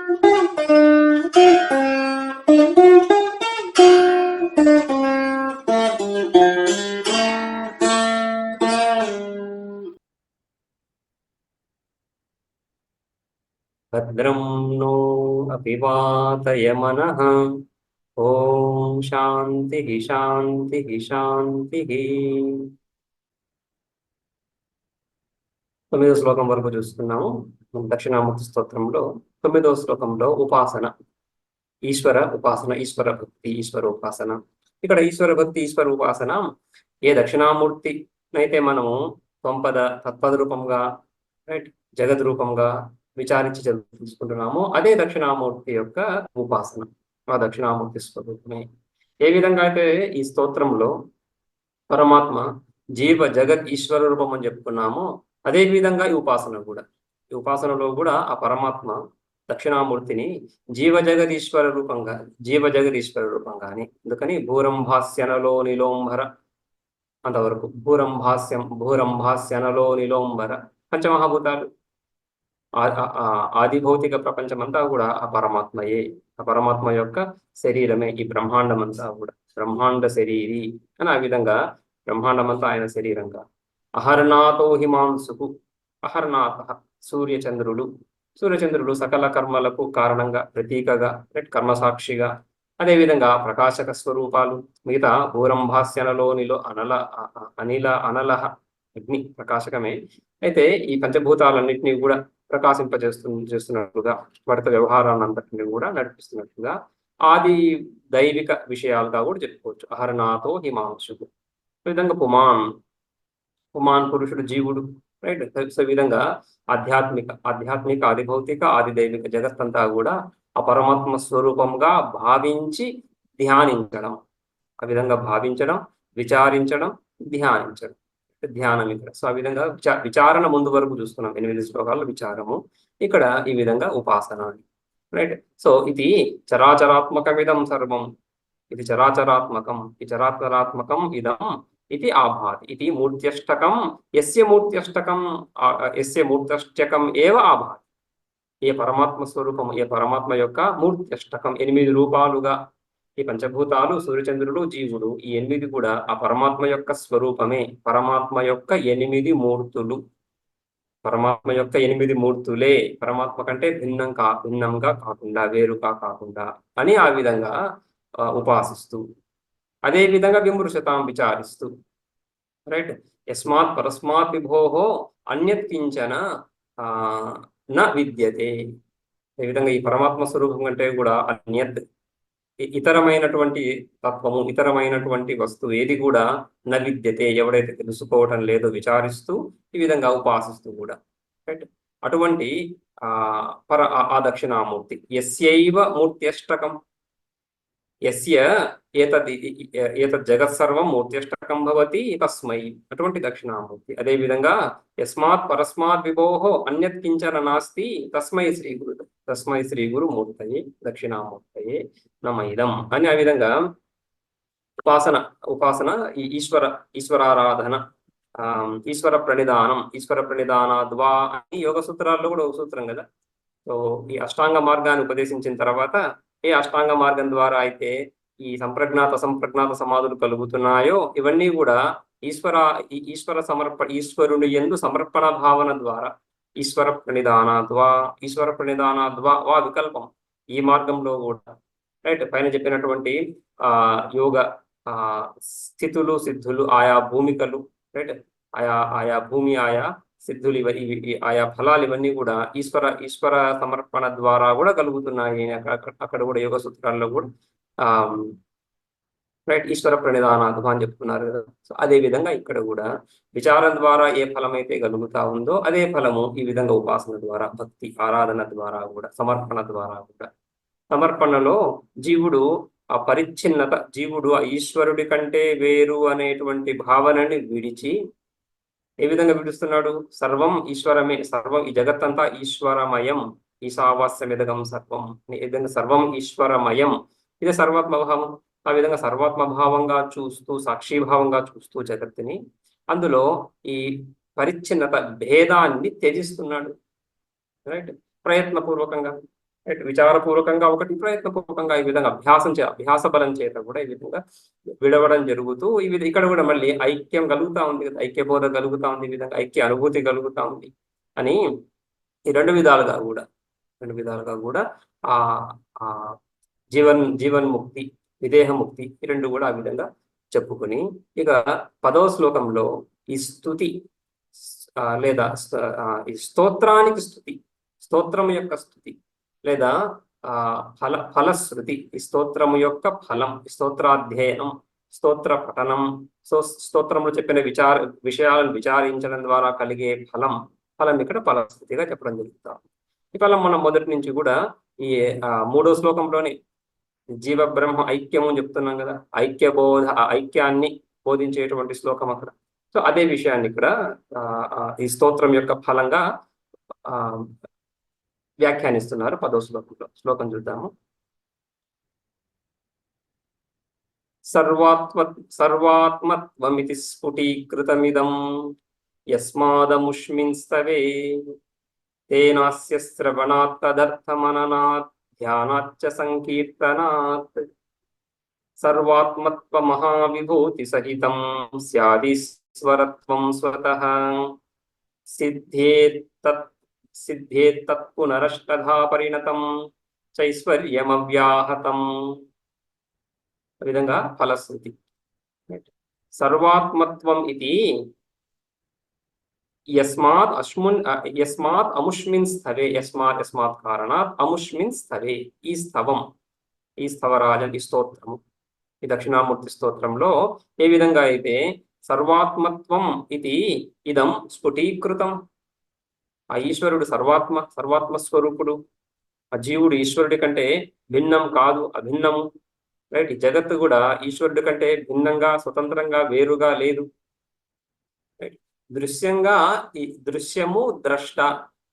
భద్రం नो అపివాతయమనః ఓం శాంతి శాంతి శాంతి. 9వ శ్లోకం వరకు చూస్తున్నాము. దక్షిణామూర్తి స్తోత్రంలో 9వ శ్లోకంలో ఉపాసన, ఈశ్వర ఉపాసన, ఈశ్వర భక్తి, ఈశ్వర ఉపాసన. ఇక్కడ ఈశ్వర భక్తి, ఈశ్వర ఉపాసన ఏ దక్షిణామూర్తి అయితే మనము తత్పద రూపంగా, రైట్, జగద్ రూపంగా విచారించి తెలుసుకుంటున్నామో అదే దక్షిణామూర్తి యొక్క ఉపాసన, ఆ దక్షిణామూర్తి స్వరూపమే. ఏ విధంగా అయితే ఈ స్తోత్రంలో పరమాత్మ జీవ జగత్ ఈశ్వర రూపం అని చెప్పుకున్నామో అదే విధంగా ఈ ఉపాసన కూడా, ఈ ఉపాసనలో కూడా ఆ పరమాత్మ దక్షిణామూర్తిని జీవ జగదీశ్వర రూపంగానే, అందుకని భూరంభాస్యనలో నిలోంబర అంతవరకు, భూరంభాస్యనలో నిలోంబర పంచమహాభూతాలు, ఆది భౌతిక ప్రపంచమంతా కూడా ఆ పరమాత్మయే, ఆ పరమాత్మ యొక్క శరీరమే. ఈ బ్రహ్మాండం అంతా కూడా బ్రహ్మాండ శరీరి అని, ఆ విధంగా బ్రహ్మాండమంతా ఆయన శరీరంగా. అహర్నాథో హిమాంసుకు, అహర్నాథ సూర్యచంద్రులు సకల కర్మలకు కారణంగా, ప్రతీకగా, కర్మసాక్షిగా, అదేవిధంగా ప్రకాశక స్వరూపాలు. మిగతా భూరంభాస్యనలోనిలో అనలహ అగ్ని ప్రకాశకమే. అయితే ఈ పంచభూతాలన్నింటినీ కూడా చేస్తున్నట్లుగా, వాటితో వ్యవహారాన్ని అంతటిని కూడా నడిపిస్తున్నట్లుగా ఆది దైవిక విషయాలుగా కూడా చెప్పుకోవచ్చు. అహర్నాథో హిమాంశుకు, ఈ విధంగా పుమాన్ పురుషుడు, జీవుడు, రైట్. సో ఈ విధంగా ఆధ్యాత్మిక ఆదిభౌతిక ఆది దైవిక జగత్తంతా కూడా ఆ పరమాత్మ స్వరూపంగా భావించి ధ్యానించడం, ఆ విధంగా భావించడం, విచారించడం, ధ్యానించడం, ధ్యానం ఇక్కడ. సో ఆ విధంగా విచారణ ముందు వరకు చూస్తున్నాం, 8 శ్లోకాల్లో విచారము, ఇక్కడ ఈ విధంగా ఉపాసన, రైట్. సో ఇది చరాచరాత్మకమిదం సర్వం, ఇది చరాచరాత్మకం, ఈ చరాచరాత్మకం ఇదం ఇది ఆభాతి, ఇది మూర్త్యష్టకం, యస్య మూర్త్యష్టకం ఏవ ఆభాతి. ఏ పరమాత్మ స్వరూపం, ఏ పరమాత్మ యొక్క మూర్త్యష్టకం, 8 రూపాలుగా ఈ పంచభూతాలు, సూర్యచంద్రుడు, జీవుడు, ఈ 8 కూడా ఆ పరమాత్మ యొక్క స్వరూపమే. పరమాత్మ యొక్క 8 మూర్తులు, పరమాత్మ యొక్క 8 మూర్తులే, పరమాత్మ కంటే భిన్నంగా కాకుండా, వేరుగా కాకుండా అని ఆ విధంగా ఉపాసిస్తూ, అదే విధంగా విమృశతాం విచారిస్తూ, రైట్. యస్మాత్ పరస్మాత్ విభోహో అన్యత్ కించన న విద్యతే. ఈ విధంగా ఈ పరమాత్మ స్వరూపం కంటే కూడా అన్యత్, ఇతరమైనటువంటి తత్వము, ఇతరమైనటువంటి వస్తువు ఏది కూడా న విద్యతే, ఎవడైతే తెలుసుకోవటం లేదో విచారిస్తూ, ఈ విధంగా ఉపాసిస్తూ కూడా, రైట్. అటువంటి ఆ దక్షిణామూర్తి, యస్యైవ మూర్త్యష్టకం, యస్య ఏతద్ జగత్సర్వం మూర్త్యష్టకం భవతి తస్మై, అటువంటి దక్షిణామూర్తి. అదేవిధంగా యస్మాత్ పరస్మాత్ విభోహో అన్యత్ కించన నాస్తి తస్మై శ్రీ గురు మూర్తయే దక్షిణామూర్తయే నమైదం అని, ఆ విధంగా ఉపాసన ఈ ఈశ్వరారాధన, ఈశ్వర ప్రణిధానాద్వా అని యోగ సూత్రాల్లో కూడా ఒక సూత్రం కదా. సో ఈ అష్టాంగ మార్గాన్ని ఉపదేశించిన తర్వాత, ఏ అష్టాంగ మార్గం ద్వారా అయితే ఈ అసంప్రజ్ఞాత సమాధులు కలుగుతున్నాయో, ఇవన్నీ కూడా ఈశ్వరుని యందు సమర్పణ భావన ద్వారా, ఈశ్వర ప్రణిధానాద్వా వా వికల్పం, ఈ మార్గంలో కూడా, రైట్. పైన చెప్పినటువంటి యోగ స్థితులు, సిద్ధులు, ఆయా భూమికలు, రైట్, ఆయా భూమి, ఆయా సిద్ధులు, ఆయా ఫలాలు, ఇవన్నీ కూడా ఈశ్వర సమర్పణ ద్వారా కూడా కలుగుతున్నాయి. అక్కడ కూడా యోగ సూత్రాల్లో కూడా రైట్, ఈశ్వర ప్రణిధానాథ అని చెప్తున్నారు కదా. సో అదే విధంగా ఇక్కడ కూడా విచారం ద్వారా ఏ ఫలం అయితే కలుగుతా ఉందో అదే ఫలము ఈ విధంగా ఉపాసన ద్వారా, భక్తి ఆరాధన ద్వారా కూడా, సమర్పణ ద్వారా కూడా. సమర్పణలో జీవుడు ఆ పరిచ్ఛిన్నత, జీవుడు ఆ ఈశ్వరుడి కంటే వేరు అనేటువంటి భావనని విడిచి ఏ విధంగా విడుస్తున్నాడు, సర్వం ఈశ్వరమే, సర్వం ఈ జగత్తంతా ఈశ్వరమయం, ఈశావాస్యమిదగం సర్వం, ఈ విధంగా సర్వం ఈశ్వరమయం, ఇది సర్వాత్మభావం. ఆ విధంగా సర్వాత్మభావంగా చూస్తూ, సాక్షిభావంగా చూస్తూ జగత్తుని, అందులో ఈ పరిచ్ఛిన్నత భేదాన్ని త్యజిస్తున్నాడు, రైట్, ప్రయత్నపూర్వకంగా. విచారపూర్వకంగా ఒకటి, ప్రయత్నపూర్వకంగా ఈ విధంగా అభ్యాస బలం చేత కూడా ఈ విధంగా విడవడం జరుగుతూ ఇక్కడ కూడా మళ్ళీ ఐక్యం కలుగుతా ఉంది కదా, ఐక్యబోధ కలుగుతా ఉంది, ఈ విధంగా ఐక్య అనుభూతి కలుగుతా ఉంది అని ఈ రెండు విధాలుగా కూడా ఆ ఆ జీవన్ముక్తి, విదేహముక్తి ఈ రెండు కూడా ఆ విధంగా చెప్పుకొని ఇక 10వ శ్లోకంలో ఈ స్తుతి లేదా ఈ స్తోత్రానికి స్థుతి, స్తోత్రం యొక్క స్థుతి లేదా ఫలశ్రుతి, ఈ స్తోత్రము యొక్క ఫలం, స్తోత్రాధ్యయనం, స్తోత్ర పఠనం, స్తోత్రంలో చెప్పిన విషయాలను విచారించడం ద్వారా కలిగే ఫలం ఇక్కడ ఫలశ్రుతిగా చెప్పడం జరుగుతుంది. ఈ ఫలం మనం మొదటి నుంచి కూడా ఈ 3వ శ్లోకంలోనే జీవ బ్రహ్మ ఐక్యము చెప్తున్నాం కదా, ఐక్యాన్ని బోధించేటువంటి శ్లోకం అక్కడ. సో అదే విషయాన్ని ఇక్కడ ఈ స్తోత్రం యొక్క ఫలంగా వ్యాఖ్యానిస్తున్నారు 10వ శ్లోకంలో. శ్లోకం చూద్దాము. సర్వాత్మత్వమితి స్ఫుటీకృతమిదం యస్మాదముష్మిన్స్తవే తేనాస్య శ్రవణాత్ తదర్థమననాత్ ధ్యానాచ్చ సంకీర్తనాత్ సర్వాత్మత్వ మహావిభూతి సహితం స్యాదీశ్వరత్వం స్వతః సిద్ధేతత్ పునరష్టధా పరిణతం చైశ్వర్యమవ్యాహతం. ఆ విధంగా ఫలశ్రుతి. సర్వాత్మత్వం ఇది యస్మాత్ అముష్మిన్ స్థవే, యస్మాత్ కారణాత్ అముష్మిన్ స్థవే, ఈ స్థవరాజన్, ఈ స్తోత్రము, ఈ దక్షిణామూర్తి స్తోత్రంలో ఏ విధంగా అయితే సర్వాత్మత్వం ఇది ఇదం స్ఫుటీకృతం, ఆ ఈశ్వరుడు సర్వాత్మ స్వరూపుడు, ఆ జీవుడు ఈశ్వరుడి కంటే భిన్నం కాదు, అభిన్నము. రైట్, ఈ జగత్తు కూడా ఈశ్వరుడి కంటే భిన్నంగా, స్వతంత్రంగా, వేరుగా లేదు. దృశ్యంగా ఈ దృశ్యము, ద్రష్ట,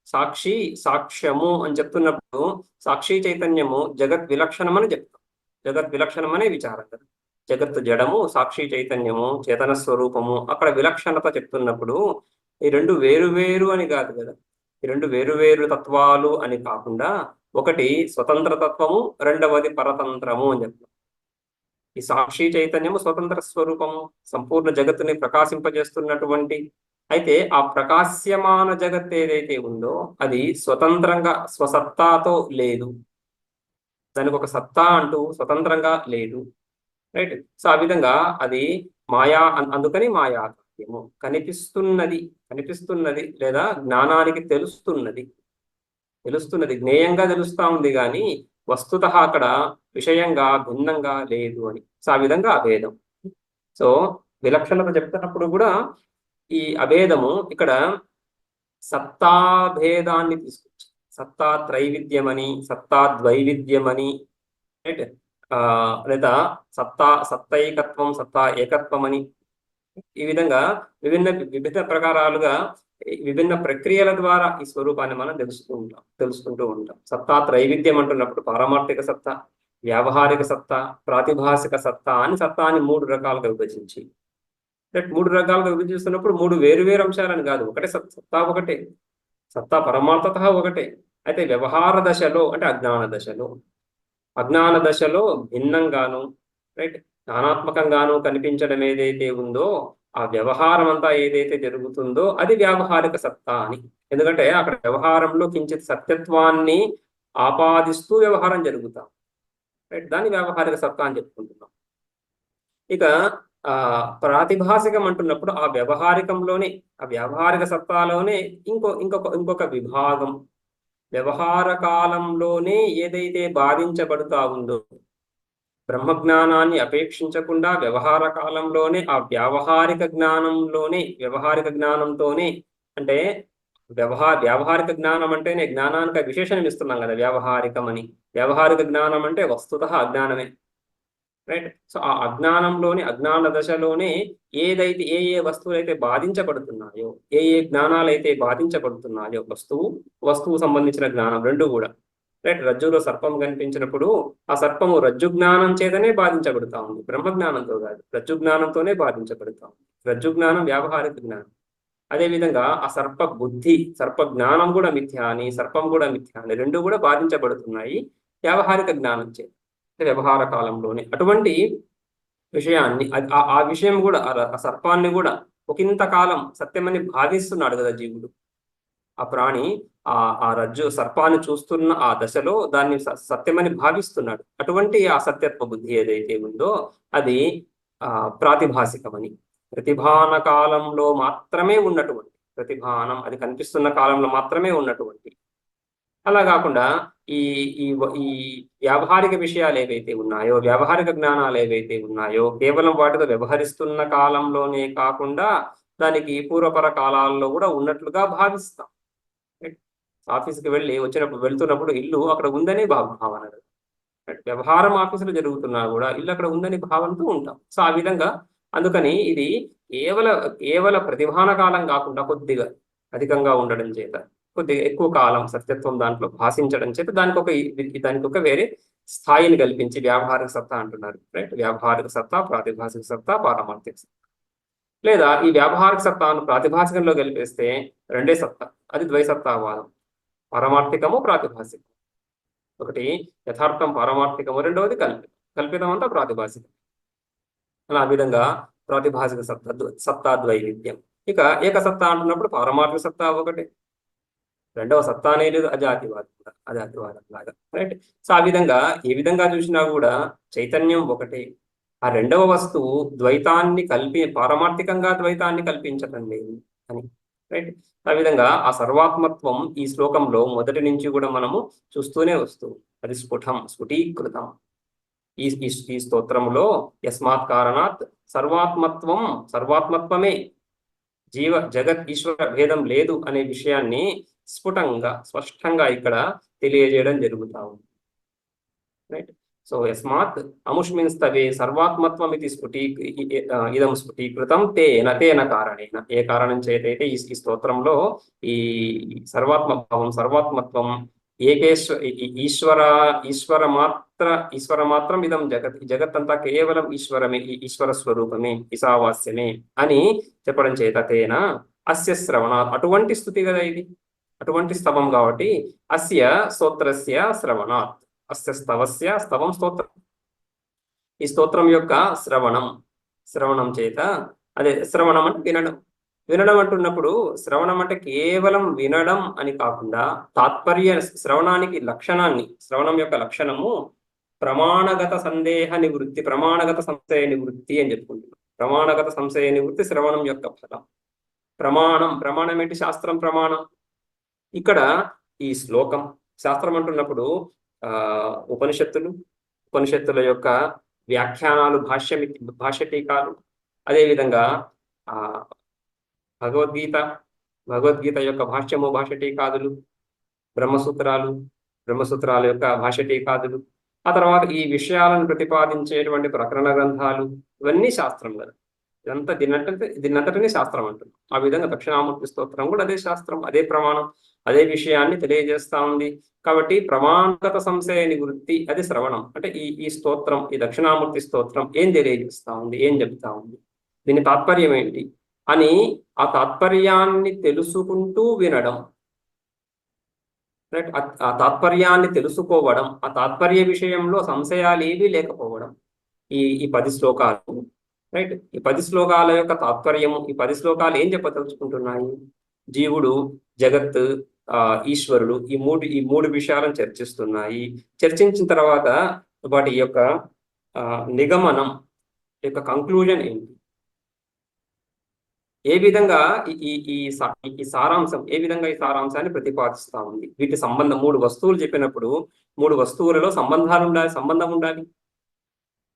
సాక్షి, సాక్ష్యము అని చెప్తున్నప్పుడు సాక్షి చైతన్యము జగత్ విలక్షణమని చెప్తాం. జగత్ విలక్షణమనే విచారం కదా. జగత్తు జడము, సాక్షి చైతన్యము, చేతన స్వరూపము, అక్కడ విలక్షణత చెప్తున్నప్పుడు ఈ రెండు వేరు అని కాదు కదా. ఈ రెండు వేరు తత్వాలు అని కాకుండా ఒకటి స్వతంత్ర తత్వము, రెండవది పరతంత్రము అని చెప్తాం. ఈ సాక్షి చైతన్యము స్వతంత్ర స్వరూపము, సంపూర్ణ జగత్తుని ప్రకాశింపజేస్తున్నటువంటి. అయితే ఆ ప్రకాశ్యమాన జగత్ ఏదైతే ఉందో అది స్వతంత్రంగా స్వసత్తాతో లేదు, దానికి ఒక సత్తా అంటూ స్వతంత్రంగా లేదు. రైట్. సో ఆ విధంగా అది మాయా, అందుకని మాయాకార్యము, కనిపిస్తున్నది లేదా జ్ఞానానికి తెలుస్తున్నది, జ్ఞేయంగా తెలుస్తా ఉంది కానీ వస్తుత అక్కడ విషయంగా భిన్నంగా లేదు అని. సో ఆ విధంగా అభేదం. సో విలక్షణత చెప్తున్నప్పుడు కూడా ఈ అభేదము ఇక్కడ సత్తాభేదాన్ని తీసుకొచ్చి, సత్తా త్రైవిధ్యమని, సత్తా ద్వైవిధ్యమని, రైట్, లేదా సత్తైకత్వం, సత్తా ఏకత్వం అని, ఈ విధంగా విభిన్న ప్రకారాలుగా విభిన్న ప్రక్రియల ద్వారా ఈ స్వరూపాన్ని మనం తెలుసుకుంటూ ఉంటాం. సత్తా త్రైవిధ్యం అంటున్నప్పుడు పారమార్థిక సత్తా, వ్యావహారిక సత్తా, ప్రాతిభాసిక సత్తా అని సత్తాని 3 రకాలుగా విభజించి, 3 రకాలుగా విభజిస్తున్నప్పుడు 3 వేరు అంశాలని కాదు, ఒకటే సత్తా, ఒకటే సత్తా, పరమార్థత ఒకటే. అయితే వ్యవహార దశలో అంటే అజ్ఞాన దశలో భిన్నంగాను, రైట్, జ్ఞానాత్మకంగాను కనిపించడం ఏదైతే ఉందో ఆ వ్యవహారం అంతా ఏదైతే జరుగుతుందో అది వ్యావహారిక సత్తా అని. ఎందుకంటే అక్కడ వ్యవహారంలో కించిత్ సత్యత్వాన్ని ఆపాదిస్తూ వ్యవహారం జరుగుతాం, రైట్, దాన్ని వ్యావహారిక సత్తా అని చెప్పుకుంటున్నాం. ఇక ప్రాతిభాసికం అంటున్నప్పుడు ఆ వ్యవహారికంలోనే, ఆ వ్యావహారిక సత్తాలోనే ఇంకొక విభాగం, వ్యవహార కాలంలోనే ఏదైతే బాధించబడుతా ఉందో, బ్రహ్మజ్ఞానాన్ని అపేక్షించకుండా వ్యవహార కాలంలోనే ఆ వ్యావహారిక జ్ఞానంతోనే, అంటే వ్యావహారిక జ్ఞానం అంటేనే జ్ఞానానికి విశేషణం ఇస్తున్నాం కదా వ్యావహారికం అని. వ్యావహారిక జ్ఞానం అంటే వస్తుతః అజ్ఞానమే, రైట్. సో ఆ అజ్ఞాన దశలోనే ఏదైతే ఏ వస్తువులు అయితే బాధించబడుతున్నాయో, ఏ జ్ఞానాలు అయితే బాధించబడుతున్నాయో, వస్తువు సంబంధించిన జ్ఞానం రెండు కూడా, రైట్. రజ్జులో సర్పం కనిపించినప్పుడు ఆ సర్పము రజ్జు జ్ఞానం చేతనే బాధించబడుతా ఉంది, బ్రహ్మ జ్ఞానంతో కాదు, రజ్జు జ్ఞానంతోనే బాధించబడుతా ఉంది. రజ్జు జ్ఞానం వ్యావహారిక జ్ఞానం, అదేవిధంగా ఆ సర్ప బుద్ధి, సర్ప జ్ఞానం కూడా మిథ్య అని, సర్పం కూడా మిథ్య అని, రెండు కూడా బాధించబడుతున్నాయి వ్యావహారిక జ్ఞానం చే, వ్యవహార కాలంలోనే. అటువంటి విషయాన్ని ఆ విషయం కూడా ఆ సర్పాన్ని కూడా ఒకంత కాలం సత్యమని భావిస్తున్నాడు కదా జీవుడు. ఆ ప్రాణి ఆ రజ్జు సర్పాన్ని చూస్తున్న ఆ దశలో దాన్ని సత్యమని భావిస్తున్నాడు. అటువంటి ఆ సత్యత్వ బుద్ధి ఏదైతే ఉందో అది ప్రాతిభాసికమని, ప్రతిభాన కాలంలో మాత్రమే ఉన్నటువంటి, ప్రతిభానం అది కనిపిస్తున్న కాలంలో మాత్రమే ఉన్నటువంటి. అలా కాకుండా ఈ ఈ ఈ వ్యావహారిక విషయాలు ఏవైతే ఉన్నాయో, వ్యావహారిక జ్ఞానాలు ఏవైతే ఉన్నాయో, కేవలం వాటితో వ్యవహరిస్తున్న కాలంలోనే కాకుండా దానికి పూర్వపర కాలాల్లో కూడా ఉన్నట్లుగా భావిస్తాం. ఆఫీస్కి వెళ్తున్నప్పుడు ఇల్లు అక్కడ ఉందనే భావన. వ్యవహారం ఆఫీసులో జరుగుతున్నా కూడా ఇల్లు అక్కడ ఉందని భావనతో ఉంటాం. సో ఆ విధంగా అందుకని ఇది కేవల ప్రతిభాన కాలం కాకుండా కొద్దిగా అధికంగా ఉండడం చేత, కొద్దిగా ఎక్కువ కాలం సత్యత్వం దాంట్లో భాషించడం చేత దానికి ఒక వేరే స్థాయిని కల్పించి వ్యావహారిక సత్తా అంటున్నారు. రైట్, వ్యావహారిక సత్తా, ప్రాతిభాసిక సత్తా, పారమార్థిక సత్తా. లేదా ఈ వ్యావహారిక సత్తాను ప్రాతిభాసికంలో కలిపేస్తే రెండే సత్తా, అది ద్వైసత్తావాదం. పారమార్థికము, ప్రాతిభాసికం. ఒకటి యథార్థం పారమార్థికము, రెండవది కల్పితం అంతా ప్రాతిభాసికం. అలా ఆ విధంగా ప్రాతిభాసిక సత్తా ద్వైవిధ్యం. ఇక ఏక సత్తా అంటున్నప్పుడు పారమార్థిక సత్తా ఒకటి, రెండవ సత్తా అనేది అజాతివాదం కూడా, అజాతివాదం లాగా. రైట్. సో ఆ విధంగా ఏ విధంగా చూసినా కూడా చైతన్యం ఒకటే. ఆ రెండవ వస్తువు పారమార్థికంగా ద్వైతాన్ని కల్పించటం లేదు అని. రైట్. ఆ విధంగా ఆ సర్వాత్మత్వం ఈ శ్లోకంలో మొదటి నుంచి కూడా మనము చూస్తూనే వస్తూ, అది స్ఫుటీకృతం ఈ స్తోత్రంలో. యస్మాత్ కారణాత్ సర్వాత్మత్వమే, జగత్ ఈశ్వర భేదం లేదు అనే విషయాన్ని స్పష్టంగా ఇక్కడ తెలియజేయడం జరుగుతా ఉంది. రైట్. సో యస్మాత్ అముష్ మీన్స్ తవే సర్వాత్మత్వం ఇది ఇదం స్ఫుటీకృతం తేన కారణేన, ఏ కారణం చేతైతే ఈ స్తోత్రంలో ఈ సర్వాత్మత్వం ఈశ్వర మాత్రం ఇదం జగత్ అంతా కేవలం ఈశ్వరమే, ఈశ్వర స్వరూపమే, ఈశావాస్యమే అని చెప్పడం చేత తేన అస్య శ్రవణాత్, అటువంటి స్థుతి కదా ఇది, అటువంటి స్తవం కాబట్టి అస్య స్తోత్రస్య శ్రవణాత్, అస్య స్తవం స్తోత్రం, ఈ స్తోత్రం యొక్క శ్రవణం చేత, అదే శ్రవణం అంటే వినడం అంటున్నప్పుడు శ్రవణం అంటే కేవలం వినడం అని కాకుండా శ్రవణానికి శ్రవణం యొక్క లక్షణము ప్రమాణగత సంశయ నివృత్తి అని చెప్పుకుంటున్నాం. ప్రమాణగత సంశయ నివృత్తి శ్రవణం యొక్క ఫలం. ప్రమాణం ఏంటి? శాస్త్రం ప్రమాణం. ఇక్కడ ఈ శ్లోకం శాస్త్రం అంటున్నప్పుడు ఉపనిషత్తుల యొక్క వ్యాఖ్యానాలు, భాష్య టీకాలు, అదేవిధంగా భగవద్గీత యొక్క భాష్యము, భాష్య టీకాదులు, బ్రహ్మసూత్రాల యొక్క భాష్య టీకాదులు, ఆ తర్వాత ఈ విషయాలను ప్రతిపాదించేటువంటి ప్రకరణ గ్రంథాలు, ఇవన్నీ శాస్త్రం కదా. ఇదంతా దీన్నంతటినీ శాస్త్రం అంటుంది. ఆ విధంగా దక్షిణామూర్తి స్తోత్రం కూడా అదే శాస్త్రం, అదే ప్రమాణం, అదే విషయాన్ని తెలియజేస్తా ఉంది. కాబట్టి ప్రమాణగత సంశయ నివృత్తి అది శ్రవణం అంటే ఈ స్తోత్రం, ఈ దక్షిణామూర్తి స్తోత్రం ఏం తెలియజేస్తా ఉంది, ఏం చెబుతా ఉంది, దీని తాత్పర్యం ఏంటి అని ఆ తాత్పర్యాన్ని తెలుసుకుంటూ వినడం. రైట్. ఆ తాత్పర్యాన్ని తెలుసుకోవడం, ఆ తాత్పర్య విషయంలో సంశయాలు ఏవీ లేకపోవడం. ఈ 10 శ్లోకాలు, రైట్, ఈ 10 శ్లోకాల యొక్క తాత్పర్యము, ఈ 10 శ్లోకాలు ఏం చెప్పదలుచుకుంటున్నాయి? జీవుడు, జగత్, ఈశ్వరుడు, ఈ మూడు విషయాలను చర్చిస్తున్నాయి. చర్చించిన తర్వాత వాటి యొక్క నిగమనం యొక్క కంక్లూజన్ ఏంటి, ఏ విధంగా ఈ సారాంశం, ఏ విధంగా ఈ సారాంశాన్ని ప్రతిపాదిస్తా ఉంది. వీటి సంబంధం, 3 వస్తువులు చెప్పినప్పుడు 3 వస్తువులలో సంబంధం ఉండాలి.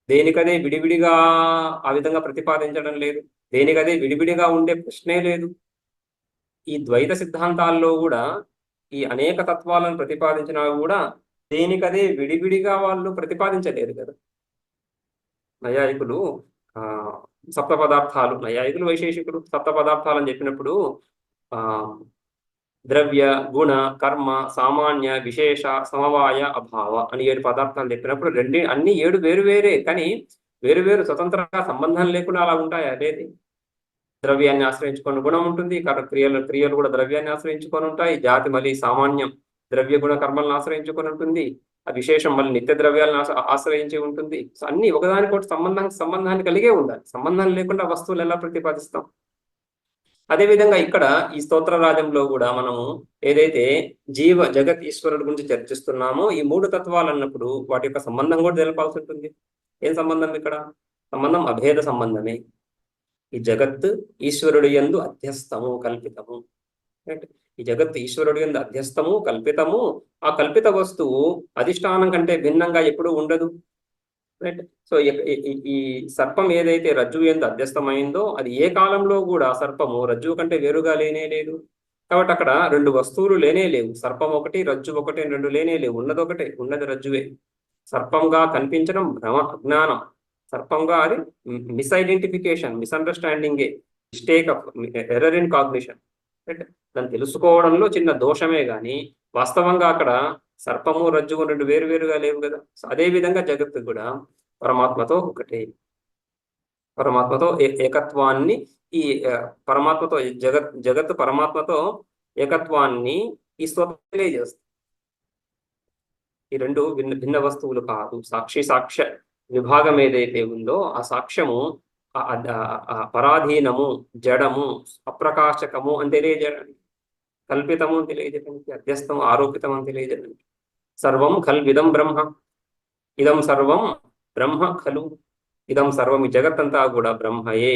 దేనికదే విడివిడిగా ఆ విధంగా ప్రతిపాదించడం లేదు, దేనికదే విడివిడిగా ఉండే ప్రశ్నే లేదు. ఈ ద్వైత సిద్ధాంతాల్లో కూడా ఈ అనేక తత్వాలను ప్రతిపాదించినా కూడా దేనికదే విడివిడిగా వాళ్ళు ప్రతిపాదించలేరు కదా. నైయాయికులు సప్త పదార్థాలు, నైయాయికులు వైశేషికులు సప్త పదార్థాలు అని చెప్పినప్పుడు ద్రవ్య, గుణ, కర్మ, సామాన్య, విశేష, సమవాయ, అభావ అని 7 పదార్థాలు చెప్పినప్పుడు అన్ని 7 వేరు వేరే, కానీ వేరు స్వతంత్రంగా సంబంధం లేకుండా అలా ఉంటాయి. అదేది ద్రవ్యాన్ని ఆశ్రయించుకొని గుణం ఉంటుంది. క్రియలు కూడా ద్రవ్యాన్ని ఆశ్రయించుకొని ఉంటాయి. జాతి మళ్ళీ సామాన్యం ద్రవ్య గుణ కర్మలను ఆశ్రయించుకొని ఉంటుంది. ఆ విశేషం మళ్ళీ నిత్య ద్రవ్యాలను ఆశ్రయించి ఉంటుంది. సో అన్ని ఒకదానికొకటి సంబంధాన్ని కలిగే ఉండాలి. సంబంధం లేకుండా వస్తువులు ఎలా ప్రతిపాదిస్తాం? అదేవిధంగా ఇక్కడ ఈ స్తోత్ర రాజంలో కూడా మనము ఏదైతే జీవ జగత్ ఈశ్వరుడు గురించి చర్చిస్తున్నామో ఈ మూడు తత్వాలు అన్నప్పుడు వాటి యొక్క సంబంధం కూడా తెలపాల్సి ఉంటుంది. ఏం సంబంధం ఇక్కడ? సంబంధం అభేద సంబంధమే. ఈ జగత్ ఈశ్వరుడు యందు అధ్యస్థము కల్పితము. ఈ జగత్ ఈశ్వరుడు యందు అధ్యస్థము కల్పితము. ఆ కల్పిత వస్తువు అధిష్టానం కంటే భిన్నంగా ఎప్పుడూ ఉండదు. రైట్. సో ఈ సర్పం ఏదైతే రజ్జువు యందు అధ్యస్థమైందో అది ఏ కాలంలో కూడా సర్పము రజ్జువు కంటే వేరుగా లేనే లేదు. కాబట్టి అక్కడ రెండు వస్తువులు లేనే లేవు. సర్పం ఒకటి, రజ్జు ఒకటి, రెండు లేనే లేవు. ఉన్నది ఒకటే, ఉన్నది రజ్జువే. సర్పంగా కనిపించడం భ్రమ, అజ్ఞానం. సర్పంగా అది మిస్ఐడెంటిఫికేషన్, మిస్అండర్స్టాండింగే, mistake of error in cognition. Right. దాన్ని తెలుసుకోవడంలో చిన్న దోషమే గాని వాస్తవంగా అక్కడ సర్పము రజ్జువు రెండు వేరుగా లేవు కదా. అదే విధంగా జగత్తు కూడా పరమాత్మతో ఒకటే. పరమాత్మతో ఏకత్వాన్ని ఈ పరమాత్మతో జగత్తు పరమాత్మతో ఏకత్వాన్ని ఈ స్తోత్రం తెలియజేస్తుంది. ఈ రెండు భిన్న వస్తువులు కాదు. సాక్ష్య విభాగం ఏదైతే ఉందో ఆ సాక్ష్యము పరాధీనము, జడము, అప్రకాశకము అని తెలియజేయడానికి, కల్పితము అని తెలియజేయడానికి, అధ్యస్థము ఆరోపితం అని తెలియజేయడానికి. సర్వం ఖల్విదం బ్రహ్మ, ఇదం సర్వం బ్రహ్మ ఖలు, ఇదం సర్వం ఈ జగత్తంతా కూడా బ్రహ్మయే.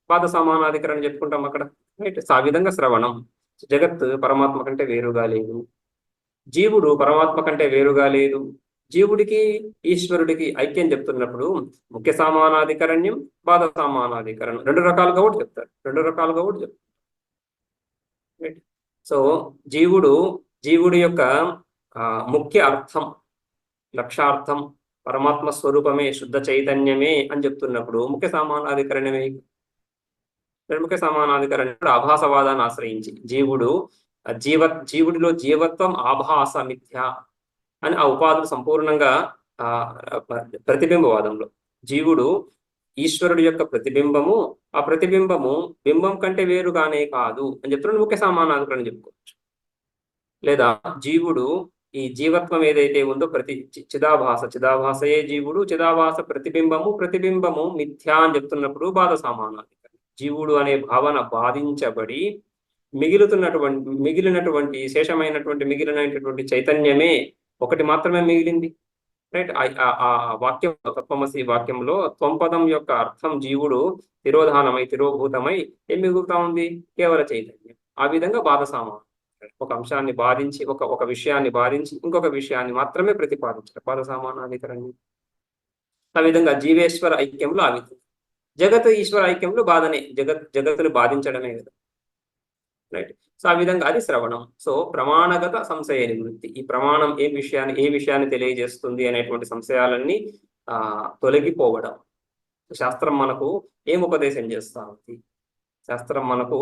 పాద సమానాధికరణ చెప్పుకుంటాం అక్కడ. రైట్. ఆ విధంగా శ్రవణం. జగత్ పరమాత్మ కంటే వేరుగా లేదు. జీవుడు పరమాత్మ కంటే వేరుగా లేదు. జీవుడికి ఈశ్వరుడికి ఐక్యం చెప్తున్నప్పుడు ముఖ్య సమానాధికరణ్యం, పాద సమానాధికరణం రెండు రకాలుగా కూడా చెప్తారు. రైట్. సో జీవుడి యొక్క ముఖ్య అర్థం, లక్ష్యార్థం పరమాత్మ స్వరూపమే, శుద్ధ చైతన్యమే అని చెప్తున్నప్పుడు ముఖ్య సమానాధికరణమే. ముఖ్య సమానాధికరణం ఆభాసవాదాన్ని ఆశ్రయించి జీవుడిలో జీవత్వం ఆభాస మిథ్య అని ఆ ఉపాధులు సంపూర్ణంగా ప్రతిబింబవాదంలో జీవుడు ఈశ్వరుడు యొక్క ప్రతిబింబము, ఆ ప్రతిబింబము బింబం కంటే వేరుగానే కాదు అని చెప్తున్నాడు. ముఖ్య సమానాధికరణం చెప్పుకోవచ్చు. లేదా జీవుడు ఈ జీవత్వం ఏదైతే ఉందో చిదాభాసయే జీవుడు, చిదాభాస ప్రతిబింబము మిథ్యా అని చెప్తున్నప్పుడు బాధ సమానాధికరణం. జీవుడు అనే భావన బాధించబడి మిగిలినటువంటి మిగిలినటువంటి చైతన్యమే ఒకటి మాత్రమే మిగిలింది. రైట్. ఆ వాక్యం తత్వమసి వాక్యంలో త్వంపదం యొక్క అర్థం జీవుడు తిరోభూతమై ఏం మిగులుతా ఉంది? కేవల చైతన్యం. ఆ విధంగా బాధ సమానం. ఒక అంశాన్ని బాధించి ఒక విషయాన్ని బాధించి ఇంకొక విషయాన్ని మాత్రమే ప్రతిపాదించారు బాధ సమానాధికరణం. ఆ విధంగా జీవేశ్వర ఐక్యంలో ఆ విధంగా, జగత్ ఈశ్వర ఐక్యంలో బాధనే, జగత్తును బాధించడమే కదా. రైట్. సో ఆ విధంగా అది శ్రవణం. సో ప్రమాణగత సంశయ నివృత్తి. ఈ ప్రమాణం ఏ విషయాన్ని తెలియజేస్తుంది అనేటువంటి సంశయాలన్నీ తొలగిపోవడం. శాస్త్రం మనకు ఏం ఉపదేశం చేస్తా ఉంది? శాస్త్రం మనకు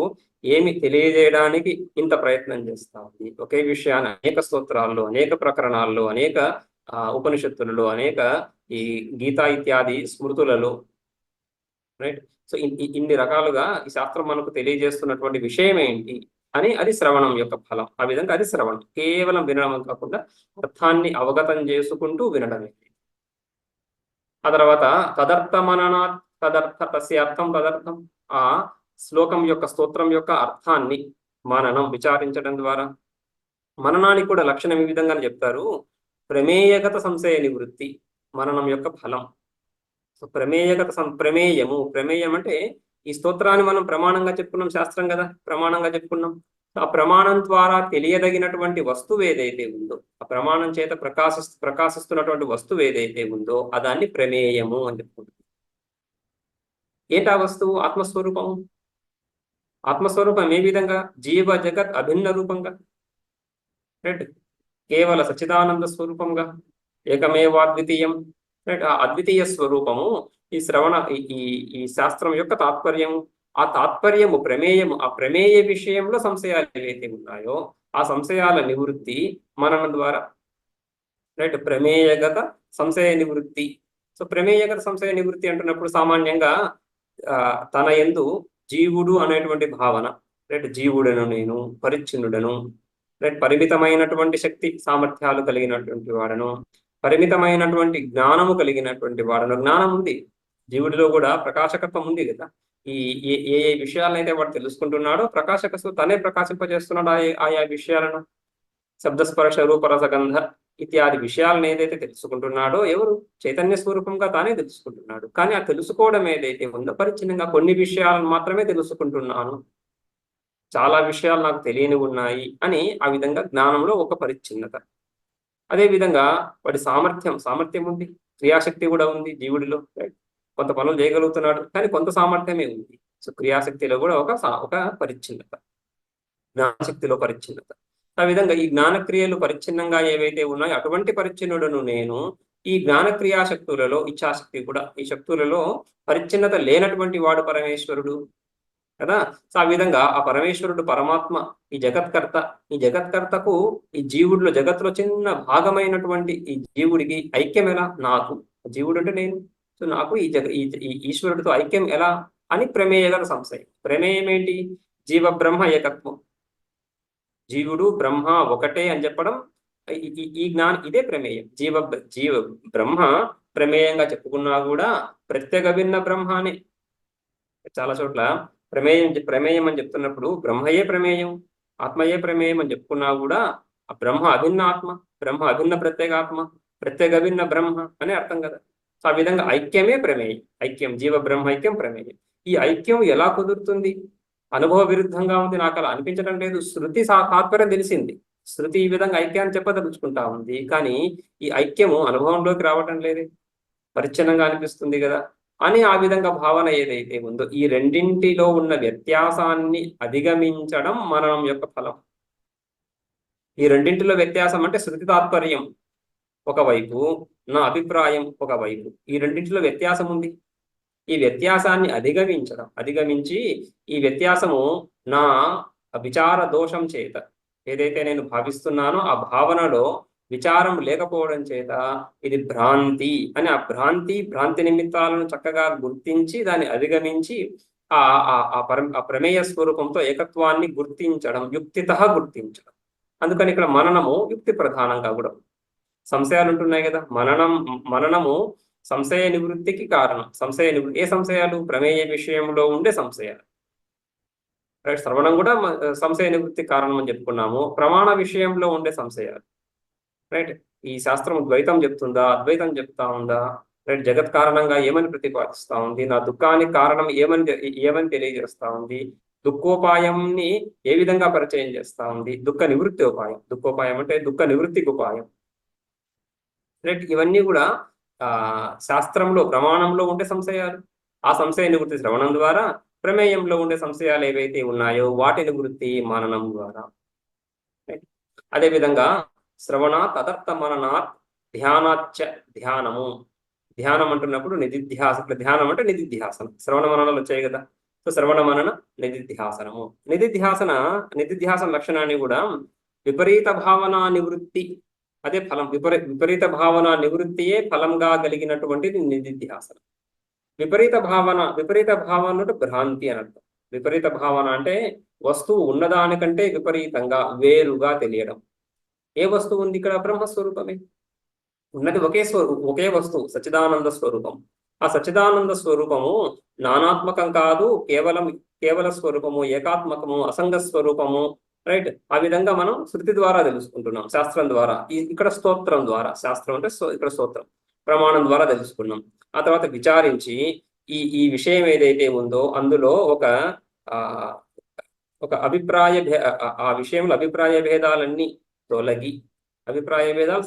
ఏమి తెలియజేయడానికి ఇంత ప్రయత్నం చేస్తా ఉంది? ఒకే విషయాన్ని అనేక స్తోత్రాల్లో, అనేక ప్రకరణాల్లో, అనేక ఉపనిషత్తులలో, అనేక ఈ గీతా ఇత్యాది స్మృతులలో, రైట్. సో ఇన్ని రకాలుగా ఈ శాస్త్రం మనకు తెలియజేస్తున్నటువంటి విషయం ఏంటి అని అది శ్రవణం యొక్క ఫలం. ఆ విధంగా అది శ్రవణం కేవలం వినడం కాకుండా అర్థాన్ని అవగతం చేసుకుంటూ వినడమే. ఆ తర్వాత తదర్థం ఆ శ్లోకం యొక్క స్తోత్రం యొక్క అర్థాన్ని మననం విచారించడం ద్వారా. మననానికి కూడా లక్షణం ఈ విధంగా చెప్తారు. ప్రమేయగత సంశయ నివృత్తి మననం యొక్క ఫలం. సో ప్రమేయం అంటే ఈ స్తోత్రాన్ని మనం ప్రమాణంగా చెప్పుకున్నాం, శాస్త్రం కదా ప్రమాణంగా చెప్పుకున్నాం. ఆ ప్రమాణం ద్వారా తెలియదగినటువంటి వస్తువు ఏదైతే ఉందో, ఆ ప్రమాణం చేత ప్రకాశిస్తున్నటువంటి వస్తువు ఏదైతే ఉందో దాన్ని ప్రమేయము అని చెప్పుకుంటుంది. ఏంటా వస్తువు? ఆత్మస్వరూపము. ఆత్మస్వరూపం ఏ విధంగా? జీవ జగత్ అభిన్న రూపంగా, రైట్. కేవల సచ్చిదానంద స్వరూపంగా, ఏకమేవాద్వితీయం, రైట్. ఆ అద్వితీయ స్వరూపము ఈ శ్రవణ ఈ శాస్త్రం యొక్క తాత్పర్యము. ఆ తాత్పర్యము ప్రమేయము. ఆ ప్రమేయ విషయంలో సంశయాలు ఏవైతే ఉన్నాయో ఆ సంశయాల నివృత్తి మననం ద్వారా, రైట్. ప్రమేయగత సంశయ నివృత్తి. సో ప్రమేయగత సంశయ నివృత్తి అంటున్నప్పుడు సామాన్యంగా తన యందు జీవుడు అనేటువంటి భావన, రైట్, జీవుడను నేను, పరిచ్ఛిన్నుడను, రైట్, పరిమితమైనటువంటి శక్తి సామర్థ్యాలు కలిగినటువంటి వాడను, పరిమితమైనటువంటి జ్ఞానము కలిగినటువంటి వాడను. జ్ఞానం ఉంది జీవుడిలో కూడా, ప్రకాశకత్వం ఉంది కదా. ఈ ఏ ఏ ఏ విషయాలనైతే వాడు తెలుసుకుంటున్నాడో ప్రకాశకత్వం తనే ప్రకాశింపజేస్తున్నాడు ఆయా విషయాలను. శబ్దస్పర్శ రూపరసగంధ ఇత్యాది విషయాలను ఏదైతే తెలుసుకుంటున్నాడో ఎవరు చైతన్య స్వరూపంగా తానే తెలుసుకుంటున్నాడు. కానీ ఆ తెలుసుకోవడం ఏదైతే ఉందో పరిచ్ఛిన్నంగా కొన్ని విషయాలను మాత్రమే తెలుసుకుంటున్నాను, చాలా విషయాలు నాకు తెలియని ఉన్నాయి అని ఆ విధంగా జ్ఞానంలో ఒక పరిచ్ఛిన్నత. అదే విధంగా వాడి సామర్థ్యం ఉంది, క్రియాశక్తి కూడా ఉంది జీవుడిలో, కొంత పనులు చేయగలుగుతున్నాడు కానీ కొంత సామర్థ్యమే ఉంది. సో క్రియాశక్తిలో కూడా ఒక పరిచ్ఛిన్నత, జ్ఞానశక్తిలో పరిచ్ఛిన్నత. ఆ విధంగా ఈ జ్ఞానక్రియలు పరిచ్ఛిన్నంగా ఏవైతే ఉన్నాయో అటువంటి పరిచ్ఛిన్నుడను నేను. ఈ జ్ఞానక్రియాశక్తులలో ఇచ్ఛాశక్తి కూడా, ఈ శక్తులలో పరిచ్ఛిన్నత లేనటువంటి వాడు పరమేశ్వరుడు కదా. సో ఆ విధంగా ఆ పరమేశ్వరుడు పరమాత్మ, ఈ జగత్కర్తకు ఈ జీవుడిలో జగత్తులో చిన్న భాగమైనటువంటి ఈ జీవుడికి ఐక్యం ఎలా? నాకు జీవుడు అంటే నేను, సో నాకు ఈ ఈశ్వరుడితో ఐక్యం ఎలా అని ప్రమేయగల సంశయం. ప్రమేయం ఏంటి? జీవ బ్రహ్మ ఏకత్వం, జీవుడు బ్రహ్మ ఒకటే అని చెప్పడం, ఈ జ్ఞానం ఇదే ప్రమేయం. జీవ బ్రహ్మ ప్రమేయంగా చెప్పుకున్నా కూడా ప్రత్యేక భిన్న బ్రహ్మ అని చాలా చోట్ల ప్రమేయం అని చెప్తున్నప్పుడు బ్రహ్మయే ప్రమేయం, ఆత్మయే ప్రమేయం అని చెప్పుకున్నా కూడా ఆ బ్రహ్మ అభిన్న ఆత్మ, బ్రహ్మ అభిన్న ప్రత్యేగాత్మ, ప్రత్యేక భిన్న బ్రహ్మ అనే అర్థం కదా. సో ఆ విధంగా ఐక్యమే ప్రమేయం. ఐక్యం, జీవ బ్రహ్మ ఐక్యం ప్రమేయం. ఈ ఐక్యం ఎలా కుదురుతుంది? అనుభవ విరుద్ధంగా ఉంది, నాకు అలా అనిపించడం లేదు. శృతి తాత్పర్యం తెలిసింది, శృతి ఈ విధంగా ఐక్యాన్ని చెప్పదలుచుకుంటా ఉంది, కానీ ఈ ఐక్యము అనుభవంలోకి రావటం లేదే, పరిచ్ఛిన్నంగా అనిపిస్తుంది కదా అని ఆ విధంగా భావన ఏదైతే ఉందో, ఈ రెండింటిలో ఉన్న వ్యత్యాసాన్ని అధిగమించడం మననం యొక్క ఫలం. ఈ రెండింటిలో వ్యత్యాసం అంటే శృతి తాత్పర్యం ఒకవైపు, నా అభిప్రాయం ఒకవైపు, ఈ రెండింటిలో వ్యత్యాసం ఉంది. ఈ వ్యత్యాసాన్ని అధిగమించి ఈ వ్యత్యాసము నా విచార దోషం చేత ఏదైతే నేను భావిస్తున్నానో ఆ భావనలో విచారం లేకపోవడం చేత ఇది భ్రాంతి అని, ఆ భ్రాంతి నిమిత్తాలను చక్కగా గుర్తించి దాన్ని అధిగమించి ఆ ప్రమేయ స్వరూపంతో ఏకత్వాన్ని గుర్తించడం, యుక్తితః గుర్తించడం. అందుకని ఇక్కడ మననము యుక్తి ప్రధానంగా కూడా. సంశయాలు ఉంటున్నాయి కదా, మననము సంశయ నివృత్తికి కారణం. ఏ సంశయాలు? ప్రమేయ విషయంలో ఉండే సంశయాలు, రైట్. శ్రవణం కూడా సంశయ నివృత్తికి కారణం అని చెప్పుకున్నాము. ప్రమాణ విషయంలో ఉండే సంశయాలు, రైట్. ఈ శాస్త్రం ద్వైతం చెప్తుందా, అద్వైతం చెప్తా ఉందా, రైట్. జగత్ కారణంగా ఏమని ప్రతిపాదిస్తా ఉంది, నా దుఃఖానికి కారణం ఏమని తెలియజేస్తా ఉంది, దుఃఖోపాయంని ఏ విధంగా పరిచయం చేస్తా ఉంది, దుఃఖోపాయం అంటే దుఃఖ నివృత్తికి ఉపాయం, రైట్. ఇవన్నీ కూడా శాస్త్రంలో ప్రమాణంలో ఉండే సంశయాలు. ఆ సంశయ నివృత్తి శ్రవణం ద్వారా, ప్రమేయంలో ఉండే సంశయాలు ఏవైతే ఉన్నాయో వాటి నివృత్తి మననం ద్వారా. అదేవిధంగా శ్రవణాత్ తదర్థ మననాత్ ధ్యానాచ్చ ధ్యానం అంటున్నప్పుడు ధ్యానం అంటే నిధిధ్యాసనం. శ్రవణ మననాలు వచ్చాయి కదా, సో శ్రవణ మనన నిధిధ్యాసనము. నిధిధ్యాసన లక్షణాన్ని కూడా విపరీత భావన నివృత్తి, అదే ఫలం. విపరీత భావన నివృత్తియే ఫలంగా కలిగినటువంటిది నిధిధ్యాసనం. విపరీత భావన అంటే భ్రాంతి అని అర్థం. విపరీత భావన అంటే వస్తువు ఉన్నదానికంటే విపరీతంగా వేరుగా తెలియడం. ఏ వస్తువు ఉంది ఇక్కడ? బ్రహ్మస్వరూపమే ఉన్నది, ఒకే వస్తువు, సచ్చిదానంద స్వరూపం. ఆ సచ్చిదానంద స్వరూపము నానాత్మకం కాదు, కేవల స్వరూపము, ఏకాత్మకము, అసంగ స్వరూపము, రైట్. ఆ విధంగా మనం శృతి ద్వారా తెలుసుకుంటున్నాం, శాస్త్రం ద్వారా, ఇక్కడ స్తోత్రం ద్వారా. శాస్త్రం అంటే ఇక్కడ స్తోత్రం, ప్రమాణం ద్వారా తెలుసుకున్నాం. ఆ తర్వాత విచారించి ఈ విషయం ఏదైతే ఉందో అందులో ఒక ఆ విషయంలో అభిప్రాయ భేదాలన్నీ తొలగి, అభిప్రాయ భేదాలు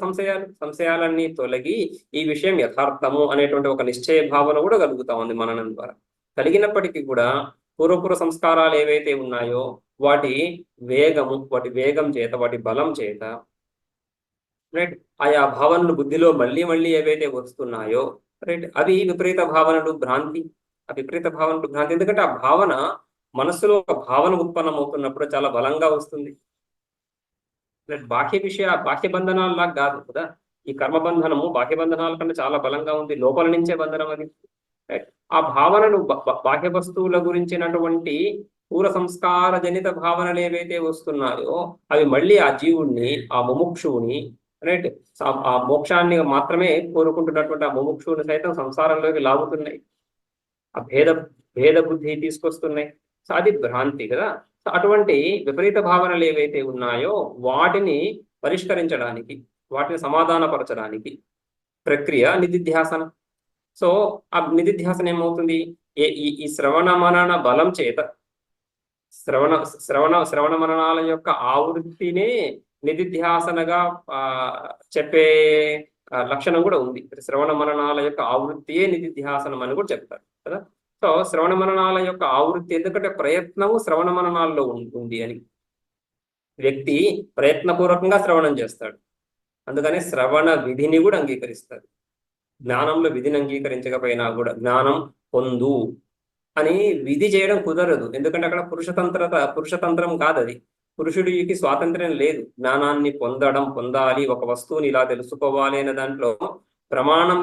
సంశయాలన్నీ తొలగి ఈ విషయం యథార్థము అనేటువంటి ఒక నిశ్చయ భావన కూడా కలుగుతా ఉంది మననం ద్వారా. కలిగినప్పటికీ కూడా పూర్వపూర్వ సంస్కారాలు ఏవైతే ఉన్నాయో వాటి వేగం చేత, వాటి బలం చేత, రైట్, ఆయా భావనలు బుద్ధిలో మళ్ళీ ఏవైతే వస్తున్నాయో, రైట్, అవి విపరీత భావనలు, భ్రాంతి. ఎందుకంటే ఆ భావన మనస్సులో ఒక భావన ఉత్పన్నం అవుతున్నప్పుడు చాలా బలంగా వస్తుంది. బాహ్య బంధనాలలా కాదు కదా. ఈ కర్మ బంధనము బాహ్య బంధనాల కన్నా చాలా బలంగా ఉంది, లోపల నుంచే బంధనం అది, రైట్. ఆ భావనలు బాహ్య వస్తువుల గురించినటువంటి పూర్వ సంస్కార జనిత భావనలు ఏవైతే వస్తున్నాయో అవి మళ్ళీ ఆ జీవుణ్ణి, ఆ ముముక్షువుని, రైట్, ఆ మోక్షాన్ని మాత్రమే కోరుకుంటున్నటువంటి ఆ ముముక్షువుని సైతం సంసారంలోకి లాగుతున్నాయి. ఆ భేద బుద్ధి తీసుకొస్తున్నాయి. సో అది భ్రాంతి కదా. సో అటువంటి విపరీత భావనలు ఏవైతే ఉన్నాయో వాటిని పరిష్కరించడానికి, వాటిని సమాధానపరచడానికి ప్రక్రియ నిధిధ్యాసనం. సో ఆ నిధిధ్యాసనం ఏమవుతుంది? ఈ శ్రవణ మనన బలం చేత శ్రవణ మననాల యొక్క ఆవృత్తినే నిధిధ్యాసనగా చెప్పే లక్షణం కూడా ఉంది. శ్రవణ మననాల యొక్క ఆవృత్తియే నిధిధ్యాసనం అని కూడా చెప్తారు కదా. సో శ్రవణ మననాల యొక్క ఆవృత్తి, ఎందుకంటే ప్రయత్నము శ్రవణ మననాల్లో ఉంది అని. వ్యక్తి ప్రయత్నపూర్వకంగా శ్రవణం చేస్తాడు, అందుకని శ్రవణ విధిని కూడా అంగీకరిస్తాడు. జ్ఞానంలో విధిని అంగీకరించకపోయినా కూడా జ్ఞానం పొందు అని విధి చేయడం కుదరదు. ఎందుకంటే అక్కడ పురుషతంత్రం కాదు అది. పురుషుడికి స్వాతంత్ర్యం లేదు. జ్ఞానాన్ని పొందాలి, ఒక వస్తువుని ఇలా తెలుసుకోవాలి అనే దాంట్లో ప్రమాణం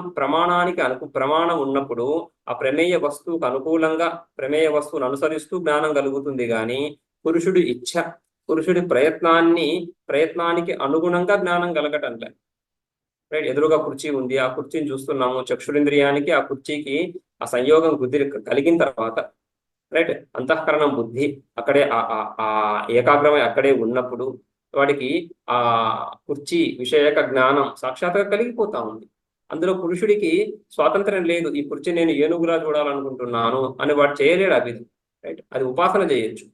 ఉన్నప్పుడు ఆ ప్రమేయ వస్తువుకు అనుకూలంగా ప్రమేయ వస్తువును అనుసరిస్తూ జ్ఞానం కలుగుతుంది. కానీ పురుషుడి ప్రయత్నానికి అనుగుణంగా జ్ఞానం కలగటం లేదు. రైట్, ఎదురుగా కుర్చీ ఉంది, ఆ కుర్చీని చూస్తున్నాము, చక్షురింద్రియానికి ఆ కుర్చీకి ఆ సంయోగం కలిగిన తర్వాత, రైట్, అంతఃకరణం బుద్ధి అక్కడే ఆ ఏకాగ్రమై అక్కడే ఉన్నప్పుడు వాడికి ఆ కుర్చీ విషయక జ్ఞానం సాక్షాత్గా కలిగిపోతా ఉంది. అందులో పురుషుడికి స్వాతంత్రం లేదు. ఈ కుర్చీ నేను ఏనుగులా చూడాలనుకుంటున్నాను అని వాడు చేయలేడు ఆ విధం. రైట్, అది ఉపాసన చేయొచ్చు,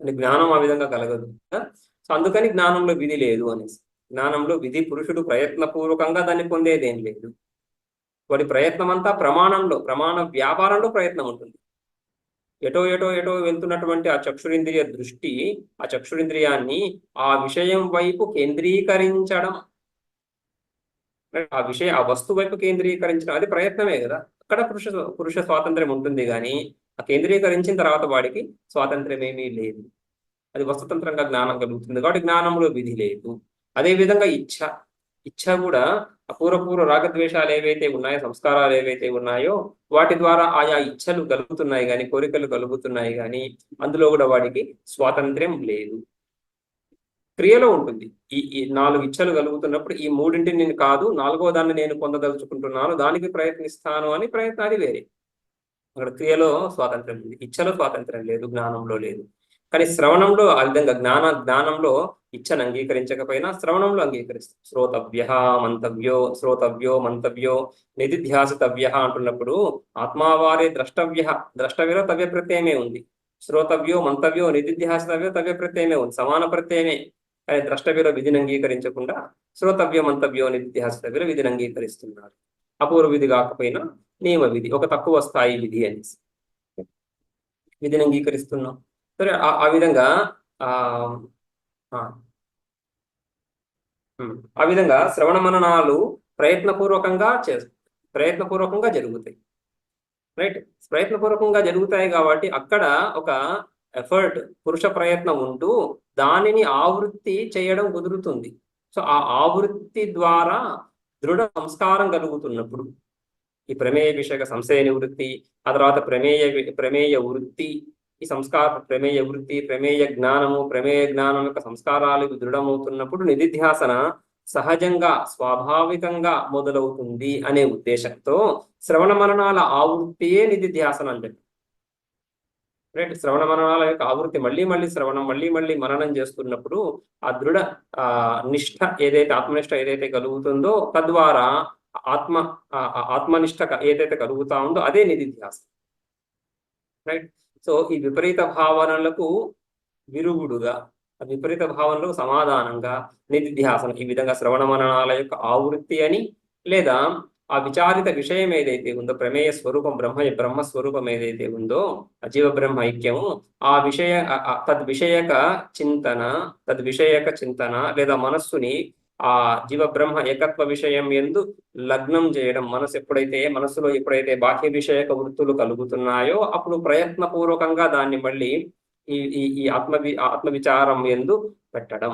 జ్ఞానం ఆ విధంగా కలగదు. సో అందుకని జ్ఞానంలో విధి లేదు అనేసి. జ్ఞానంలో విధి, పురుషుడు ప్రయత్నపూర్వకంగా దాన్ని పొందేదేం లేదు. వాడి ప్రయత్నం అంతా ప్రమాణ వ్యాపారంలో ప్రయత్నం ఉంటుంది. ఎటో వెళ్తున్నటువంటి ఆ చక్షురింద్రియ దృష్టి, ఆ చక్షురింద్రియాన్ని ఆ విషయం వైపు కేంద్రీకరించడం, ఆ వస్తువు వైపు కేంద్రీకరించడం, అది ప్రయత్నమే కదా. అక్కడ పురుష స్వాతంత్ర్యం ఉంటుంది. కానీ ఆ కేంద్రీకరించిన తర్వాత వాడికి స్వాతంత్ర్యం ఏమీ లేదు. అది వస్తుతంత్రంగా జ్ఞానం కలుగుతుంది. కాబట్టి జ్ఞానంలో విధి లేదు. అదేవిధంగా ఇచ్ఛ కూడా పూర్వ రాగద్వేషాలు ఏవైతే ఉన్నాయో, సంస్కారాలు ఏవైతే ఉన్నాయో వాటి ద్వారా ఆయా ఇచ్ఛలు కలుగుతున్నాయి కానీ, కోరికలు కలుగుతున్నాయి కానీ అందులో కూడా వాడికి స్వాతంత్ర్యం లేదు. క్రియలో ఉంటుంది. ఈ 4 ఇచ్ఛలు కలుగుతున్నప్పుడు ఈ 3ంటిని నేను కాదు, 4వ దాన్ని నేను పొందదలుచుకుంటున్నాను, దానికి ప్రయత్నిస్తాను అని ప్రయత్నం, అది వేరే. అక్కడ క్రియలో స్వాతంత్ర్యం ఉంది, ఇచ్ఛలో స్వాతంత్ర్యం లేదు, జ్ఞానంలో లేదు. కానీ శ్రవణంలో ఆ విధంగా జ్ఞానంలో ఇచ్ఛను అంగీకరించకపోయినా శ్రవణంలో అంగీకరిస్తాం. శ్రోతవ్యో మంతవ్యో నిధిధ్యాసితవ్య అంటున్నప్పుడు ఆత్మావారే ద్రష్టవ్యలో తవ్య ప్రత్యయమే ఉంది. శ్రోతవ్యో మంతవ్యో నిధిధ్యాసితవ్యో తవ్య ప్రత్యయమే ఉంది, సమాన ప్రత్యయమే. కానీ ద్రష్టవ్యలో విధిని అంగీకరించకుండా శ్రోతవ్యో మంతవ్యో నిధిధ్యాసితవ్యలో విధిని అంగీకరిస్తున్నారు. అపూర్వ విధి కాకపోయినా నియమ విధి, ఒక తక్కువ స్థాయి విధి అనేసి విధిని అంగీకరిస్తున్నాం. సరే, ఆ విధంగా ఆ విధంగా శ్రవణ మననాలు ప్రయత్నపూర్వకంగా జరుగుతాయి. రైట్, ప్రయత్నపూర్వకంగా జరుగుతాయి కాబట్టి అక్కడ ఒక ఎఫర్ట్, పురుష ప్రయత్నం ఉంటూ దానిని ఆవృత్తి చేయడం కుదురుతుంది. సో ఆ ఆవృత్తి ద్వారా దృఢ సంస్కారం కలుగుతున్నప్పుడు ఈ ప్రమేయ విషయక సంశయ నివృత్తి, ఆ తర్వాత ప్రమేయ వృత్తి, ఈ ప్రమేయ వృత్తి, ప్రమేయ జ్ఞానం యొక్క సంస్కారాలు దృఢమవుతున్నప్పుడు నిధిధ్యాసన సహజంగా స్వాభావికంగా మొదలవుతుంది అనే ఉద్దేశంతో శ్రవణ మననాల ఆవృత్తియే నిధిధ్యాసన అని చెప్పి. రైట్, శ్రవణ మననాల యొక్క ఆవృత్తి మళ్ళీ శ్రవణం, మళ్ళీ మననం చేస్తున్నప్పుడు ఆ దృఢ ఆత్మనిష్ట ఏదైతే కలుగుతుందో తద్వారా ఆత్మనిష్ట ఏదైతే కలుగుతా ఉందో అదే నిధిధ్యాసన. రైట్, సో ఈ విపరీత భావనలకు విరుగుడుగా, విపరీత భావనలకు సమాధానంగా నిధిధ్యాసనం ఈ విధంగా శ్రవణ మననాల యొక్క ఆవృత్తి అని, లేదా ఆ విచారిత విషయం ఏదైతే ఉందో ప్రమేయ స్వరూపం బ్రహ్మస్వరూపం ఏదైతే ఉందో అజీవ బ్రహ్మ ఐక్యము, ఆ తద్విషయక చింతన లేదా మనస్సుని ఆ జీవ బ్రహ్మ ఏకత్వ విషయం యందు లగ్నం చేయడం. మనస్సులో ఎప్పుడైతే బాహ్య విషయక వృత్తులు కలుగుతున్నాయో అప్పుడు ప్రయత్నపూర్వకంగా దాన్ని మళ్ళీ ఈ ఆత్మ విచారం యందు పెట్టడం,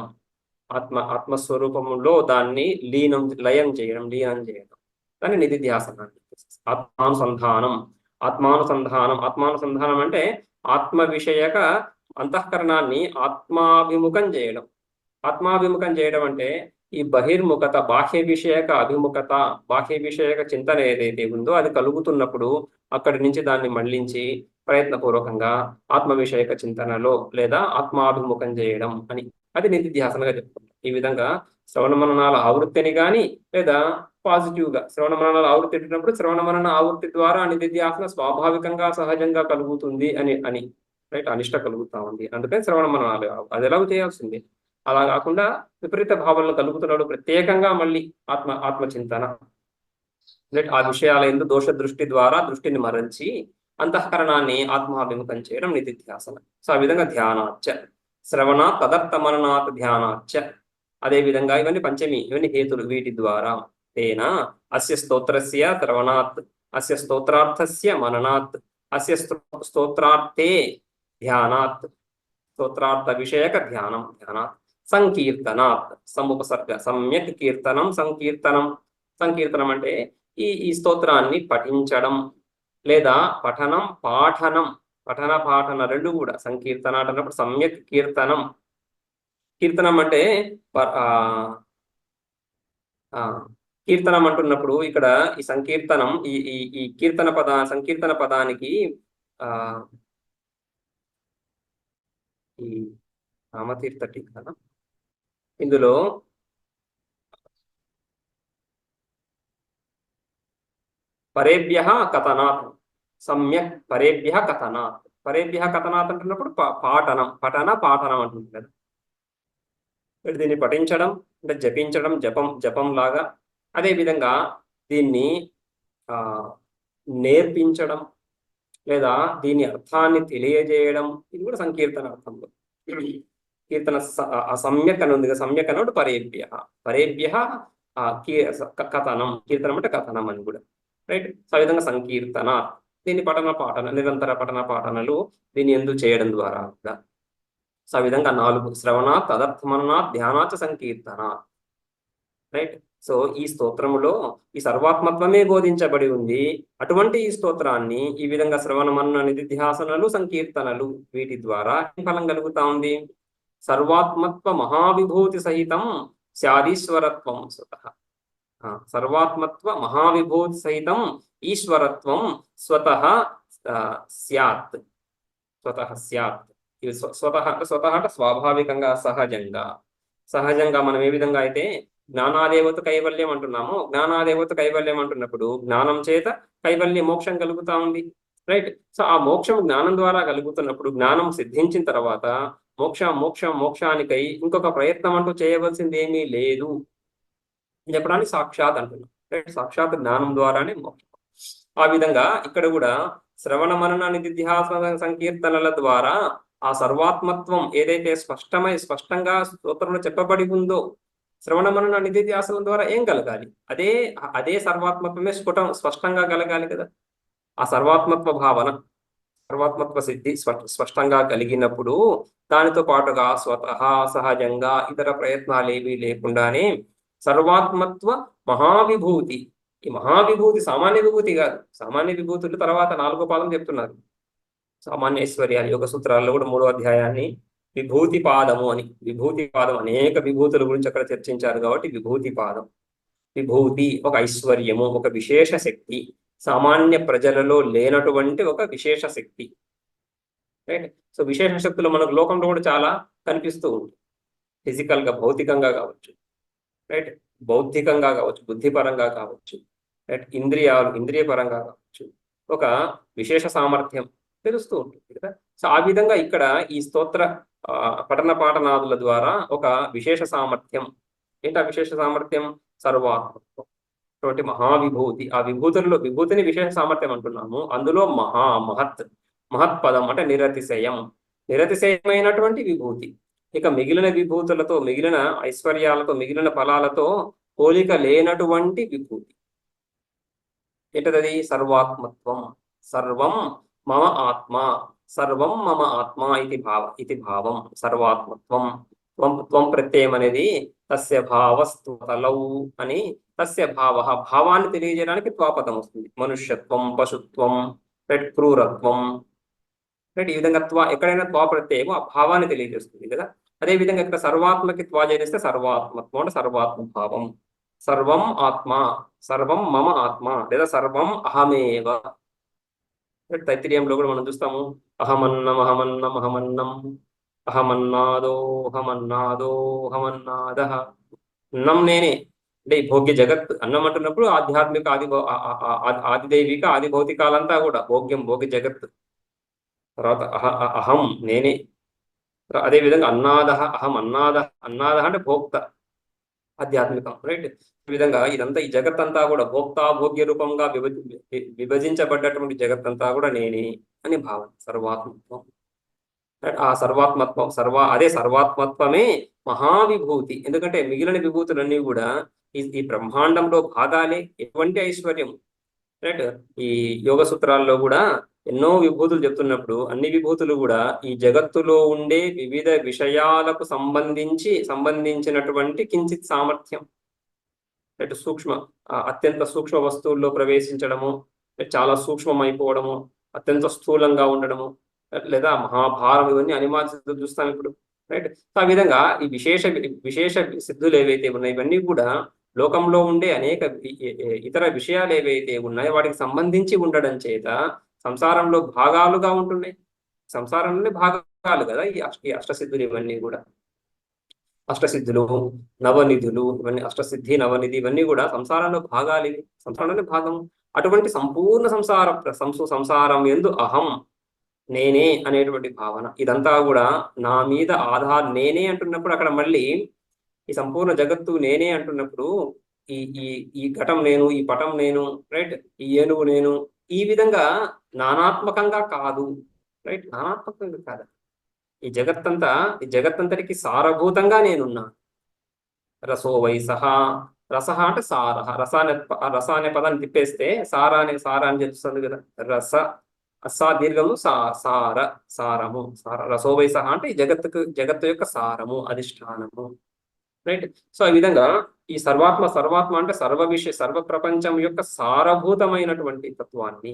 ఆత్మస్వరూపంలో దాన్ని లీనం చేయడం దాన్ని నిధిధ్యాసన, ఆత్మానుసంధానం. ఆత్మానుసంధానం అంటే ఆత్మ విషయక అంతఃకరణాన్ని ఆత్మాభిముఖం చేయడం. ఆత్మాభిముఖం చేయడం అంటే ఈ బహిర్ముఖత, బాహ్య విషయక అభిముఖత, బాహ్య విషయక చింతన ఏదైతే ఉందో అది కలుగుతున్నప్పుడు అక్కడి నుంచి దాన్ని మళ్లించి ప్రయత్నపూర్వకంగా ఆత్మ విషయక చింతనలో లేదా ఆత్మాభిముఖం చేయడం అని, అది నిధిధ్యాసనగా చెప్పుకుంటాం. ఈ విధంగా శ్రవణ మననాల ఆవృత్తిని కానీ లేదా పాజిటివ్గా శ్రవణ మననాల ఆవృత్తి పెట్టినప్పుడు శ్రవణ మనన ఆవృత్తి ద్వారా నిధిధ్యాసన స్వాభావికంగా సహజంగా కలుగుతుంది అని రైట్, అనిష్ట కలుగుతా ఉంది. అందుకని శ్రవణ మననాలు అది ఎలాగో చేయాల్సింది. అలా కాకుండా విపరీత భావనలు కలుగుతున్నాడు ప్రత్యేకంగా మళ్ళీ ఆత్మచింతన, ఆ విషయాల ఎందు దోష దృష్టి ద్వారా దృష్టిని మరల్చి అంతఃకరణాన్ని ఆత్మాభిముఖం చేయడం నిధిధ్యాసన. సో ఆ విధంగా ధ్యానాచ్చ శ్రవణ తదర్థ మననాత్ ధ్యానాచ్చ. అదే విధంగా ఇవన్నీ పంచమి, ఇవన్నీ హేతులు. వీటి ద్వారా తేన అస్య స్తోత్రస్య శ్రవణాత్, అస్య స్తోత్రార్థస్య మననాత్, అస్య స్తోత్రార్థే ధ్యానాత్, స్తోత్రార్థ విషయక ధ్యానాత్, సంకీర్తనాత్ సముపసర్గ సమ్యక్ కీర్తనం సంకీర్తనం. సంకీర్తనం అంటే ఈ స్తోత్రాన్ని పఠించడం లేదా పఠనం పాఠనం, పఠన పాఠన రెండు కూడా సంకీర్తన అంటున్నప్పుడు సమ్యక్ కీర్తనం. కీర్తనం అంటే కీర్తనం అంటున్నప్పుడు ఇక్కడ ఈ సంకీర్తనం ఈ సంకీర్తన పదానికి ఈ రామతీర్థ టీకా ఇందులో పరేభ్య కథనాత్, సమ్యక్ పరేభ్య కథనాత్. పరేభ్య కథనాత్ అంటున్నప్పుడు పాఠనం అంటుంది కదా. దీన్ని పఠించడం అంటే జపించడం, జపం లాగా. అదేవిధంగా దీన్ని నేర్పించడం లేదా దీని అర్థాన్ని తెలియజేయడం, ఇది కూడా సంకీర్తన అర్థంలో. కీర్తన సమ్యక్ అని ఉంది, సమ్యక్ అన్నట్టు పరేభ్య కథనం, కీర్తనం అంటే కథనం అని కూడా రైట్. సో ఆ విధంగా సంకీర్తన, దీన్ని నిరంతర పఠన పాఠనలు దీన్ని ఎందుకు చేయడం ద్వారా కూడా. సో ఆ విధంగా 4 శ్రవణ తదర్థమన ధ్యానాచ సంకీర్తన రైట్. సో ఈ స్తోత్రములో ఈ సర్వాత్మత్వమే బోధించబడి ఉంది. అటువంటి ఈ స్తోత్రాన్ని ఈ విధంగా శ్రవణ మనన నిధిధ్యాసనలు సంకీర్తనలు వీటి ద్వారా ఫలం కలుగుతా ఉంది. సర్వాత్మత్వ మహావిభూతి సహితం స్యాదీశ్వరత్వం స్వతః. సర్వాత్మత్వ మహావిభూతి సహితం ఈశ్వరత్వం స్వతః స్యాత్. ఇది స్వతః అంటే స్వాభావికంగా సహజంగా మనం ఏ విధంగా అయితే జ్ఞానాదేవత కైవల్యం అంటున్నామో, జ్ఞానాదేవత కైవల్యం అంటున్నప్పుడు జ్ఞానం చేత కైవల్య మోక్షం కలుగుతా ఉంది రైట్. సో ఆ మోక్షం జ్ఞానం ద్వారా కలుగుతున్నప్పుడు జ్ఞానం సిద్ధించిన తర్వాత మోక్షానికై ఇంకొక ప్రయత్నం అంటూ చేయవలసింది ఏమీ లేదు చెప్పడానికి సాక్షాత్ అంటున్నాం రైట్. సాక్షాత్ జ్ఞానం ద్వారానే మోక్షం. ఆ విధంగా ఇక్కడ కూడా శ్రవణ మనన నిధిధ్యాసన సంకీర్తనల ద్వారా ఆ సర్వాత్మత్వం ఏదైతే స్పష్టంగా స్తోత్రంలో చెప్పబడి ఉందో, శ్రవణ మనన నిధిధ్యాసనం ద్వారా ఏం కలగాలి? అదే సర్వాత్మత్వమే స్పష్టంగా కలగాలి కదా. ఆ సర్వాత్మత్వ భావన, సర్వాత్మత్వ సిద్ధి స్పష్టంగా కలిగినప్పుడు దానితో పాటుగా స్వతహ సహజంగా ఇతర ప్రయత్నాలు ఏవీ లేకుండానే సర్వాత్మత్వ మహావిభూతి. ఈ మహావిభూతి సామాన్య విభూతి కాదు. సామాన్య విభూతులు తర్వాత 4వ పాదం చెప్తున్నారు. సామాన్య ఐశ్వర్యాలు యోగ సూత్రాల్లో కూడా 3వ అధ్యాయాన్ని విభూతి పాదము అని, విభూతి పాదం అనేక విభూతుల గురించి అక్కడ చర్చించారు కాబట్టి విభూతి పాదం. విభూతి ఒక ఐశ్వర్యము, ఒక విశేష శక్తి, సామాన్య ప్రజలలో లేనటువంటి ఒక విశేష శక్తి రైట్. సో విశేష శక్తులు మనకు లోకంలో కూడా చాలా కనిపిస్తూ ఉంటుంది. ఫిజికల్గా భౌతికంగా కావచ్చు రైట్, బౌద్ధికంగా కావచ్చు, బుద్ధిపరంగా కావచ్చు రైట్, ఇంద్రియ పరంగా కావచ్చు, ఒక విశేష సామర్థ్యం తెలుస్తూ ఉంటుంది కదా. సో ఆ విధంగా ఇక్కడ ఈ స్తోత్ర పఠన పాఠనాదుల ద్వారా ఒక విశేష సామర్థ్యం. ఏంటి ఆ విశేష సామర్థ్యం? సర్వాత్మత్వం, అటువంటి మహావిభూతి. ఆ విభూతిని విశేష సామర్థ్యం అంటున్నాము. అందులో మహత్పదం అంటే నిరతిశయమైనటువంటి విభూతి. ఇక మిగిలిన విభూతులతో, మిగిలిన ఐశ్వర్యాలతో, మిగిలిన ఫలాలతో పోలిక లేనటువంటి విభూతి. ఏంటది? సర్వాత్మత్వం. సర్వం మమ ఆత్మ, సర్వం మమ ఆత్మ ఇది భావం. సర్వాత్మత్వం. త్వం ప్రత్యయం అనేది తస్య భావస్తలౌ అని, తస్య భావాన్ని తెలియజేయడానికి త్వాపదం వస్తుంది. మనుష్యత్వం, పశుత్వం రైట్, క్రూరత్వం, రైట్. ఈ విధంగా ఎక్కడైనా త్వా ప్రత్యయము ఆ భావాన్ని తెలియజేస్తుంది కదా. అదే విధంగా ఇక్కడ సర్వాత్మకి త్వా చేస్తే సర్వాత్మత్వం అంటే సర్వాత్మ భావం. సర్వం ఆత్మ, సర్వం మమ ఆత్మ, లేదా సర్వం అహమేవ. తైత్తిరీయంలో కూడా మనం చూస్తాము, అహమన్నం అహమన్నం అహమన్నం, అహమన్నాదో అహమన్నాదో అహమన్నాద. అన్నం నేనే అంటే ఈ భోగ్య జగత్. అన్నం అంటున్నప్పుడు ఆధ్యాత్మిక ఆదిదైవిక ఆది భౌతికాలంతా కూడా భోగ్యం, భోగ్య జగత్. తర్వాత అహం నేనే. అదే విధంగా అన్నాద అహం అన్నాద, అన్నాద అంటే భోక్త ఆధ్యాత్మికం, రైట్. ఈ విధంగా ఇదంతా ఈ జగత్ అంతా కూడా భోక్త భోగ్య రూపంగా విభజించబడ్డటువంటి జగత్ అంతా కూడా నేనే అని భావన, సర్వాత్మత్వం. ఆ సర్వాత్మత్వం అదే సర్వాత్మత్వమే మహావిభూతి. ఎందుకంటే మిగిలిన విభూతులన్నీ కూడా ఈ బ్రహ్మాండంలో భాగాలే. ఎటువంటి ఐశ్వర్యం, రైట్. ఈ యోగ సూత్రాల్లో కూడా ఎన్నో విభూతులు చెప్తున్నప్పుడు అన్ని విభూతులు కూడా ఈ జగత్తులో ఉండే వివిధ విషయాలకు సంబంధించినటువంటి కించిత్ సామర్థ్యం, రైట్. అత్యంత సూక్ష్మ వస్తువుల్లో ప్రవేశించడము, చాలా సూక్ష్మమైపోవడము, అత్యంత స్థూలంగా ఉండడము, లేదా మహాభారం, ఇవన్నీ అనిమాది చూస్తాం ఇప్పుడు, రైట్. ఆ విధంగా ఈ విశేష సిద్ధులు ఏవైతే ఉన్నాయో ఇవన్నీ కూడా లోకంలో ఉండే అనేక ఇతర విషయాలు ఏవైతే ఉన్నాయో వాటికి సంబంధించి ఉండడం చేత సంసారంలో భాగాలుగా ఉంటున్నాయి. సంసారంలోనే భాగాలు కదా ఈ అష్టసిద్ధులు. ఇవన్నీ కూడా అష్టసిద్ధులు, నవనిధులు, ఇవన్నీ అష్టసిద్ధి నవనిధి ఇవన్నీ కూడా సంసారంలో భాగాలు. ఇవి సంసారంలోనే భాగం. అటువంటి సంపూర్ణ సంసారం యందు అహం నేనే అనేటువంటి భావన, ఇదంతా కూడా నా మీద నేనే అంటున్నప్పుడు అక్కడ మళ్ళీ ఈ సంపూర్ణ జగత్తు నేనే అంటున్నప్పుడు ఈ ఈ ఈ ఘటం నేను, ఈ పటం నేను, రైట్, ఈ ఏనుగు నేను, ఈ విధంగా నానాత్మకంగా కాదు, రైట్. నానాత్మకంగా కాదు. ఈ జగత్తంతటికి సారభూతంగా నేనున్నా. రసో వై సహా, రస అంటే సార, రస అనే పదాన్ని తిప్పేస్తే సార అని తెలుస్తుంది కదా. రస అసా దీర్ఘము సారము, రసో వై సహా అంటే ఈ జగత్తు యొక్క సారము, అధిష్టానము, రైట్. సో ఈ విధంగా ఈ సర్వాత్మ అంటే సర్వ ప్రపంచం యొక్క సారభూతమైనటువంటి తత్వాన్ని,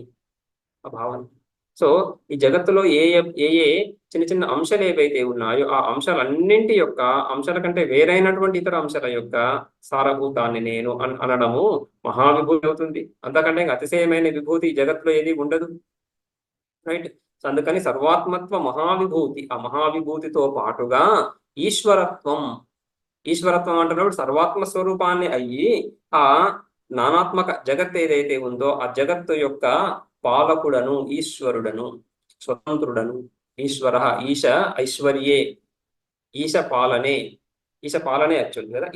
ఆ భావన. సో ఈ జగత్తులో ఏ చిన్న చిన్న అంశాలు ఏవైతే ఉన్నాయో ఆ అంశాల కంటే వేరైనటువంటి ఇతర అంశాల యొక్క సారభూతాన్ని నేను అనడము మహావిభూతి అవుతుంది. అంతకంటే అతిశయమైన విభూతి ఈ జగత్తులో ఏది ఉండదు, రైట్. సో అందుకని సర్వాత్మత్వ మహావిభూతి, ఆ మహావిభూతితో పాటుగా ఈశ్వరత్వం అంటున్నప్పుడు సర్వాత్మ స్వరూపాన్ని అయ్యి ఆ నానాత్మక జగత్ ఏదైతే ఉందో ఆ జగత్తు యొక్క పాలకుడను, ఈశ్వరుడను, స్వతంత్రుడను. ఈశ్వర ఐశ్వర్యే, ఈశ పాలనే యాక్చువల్ కదా.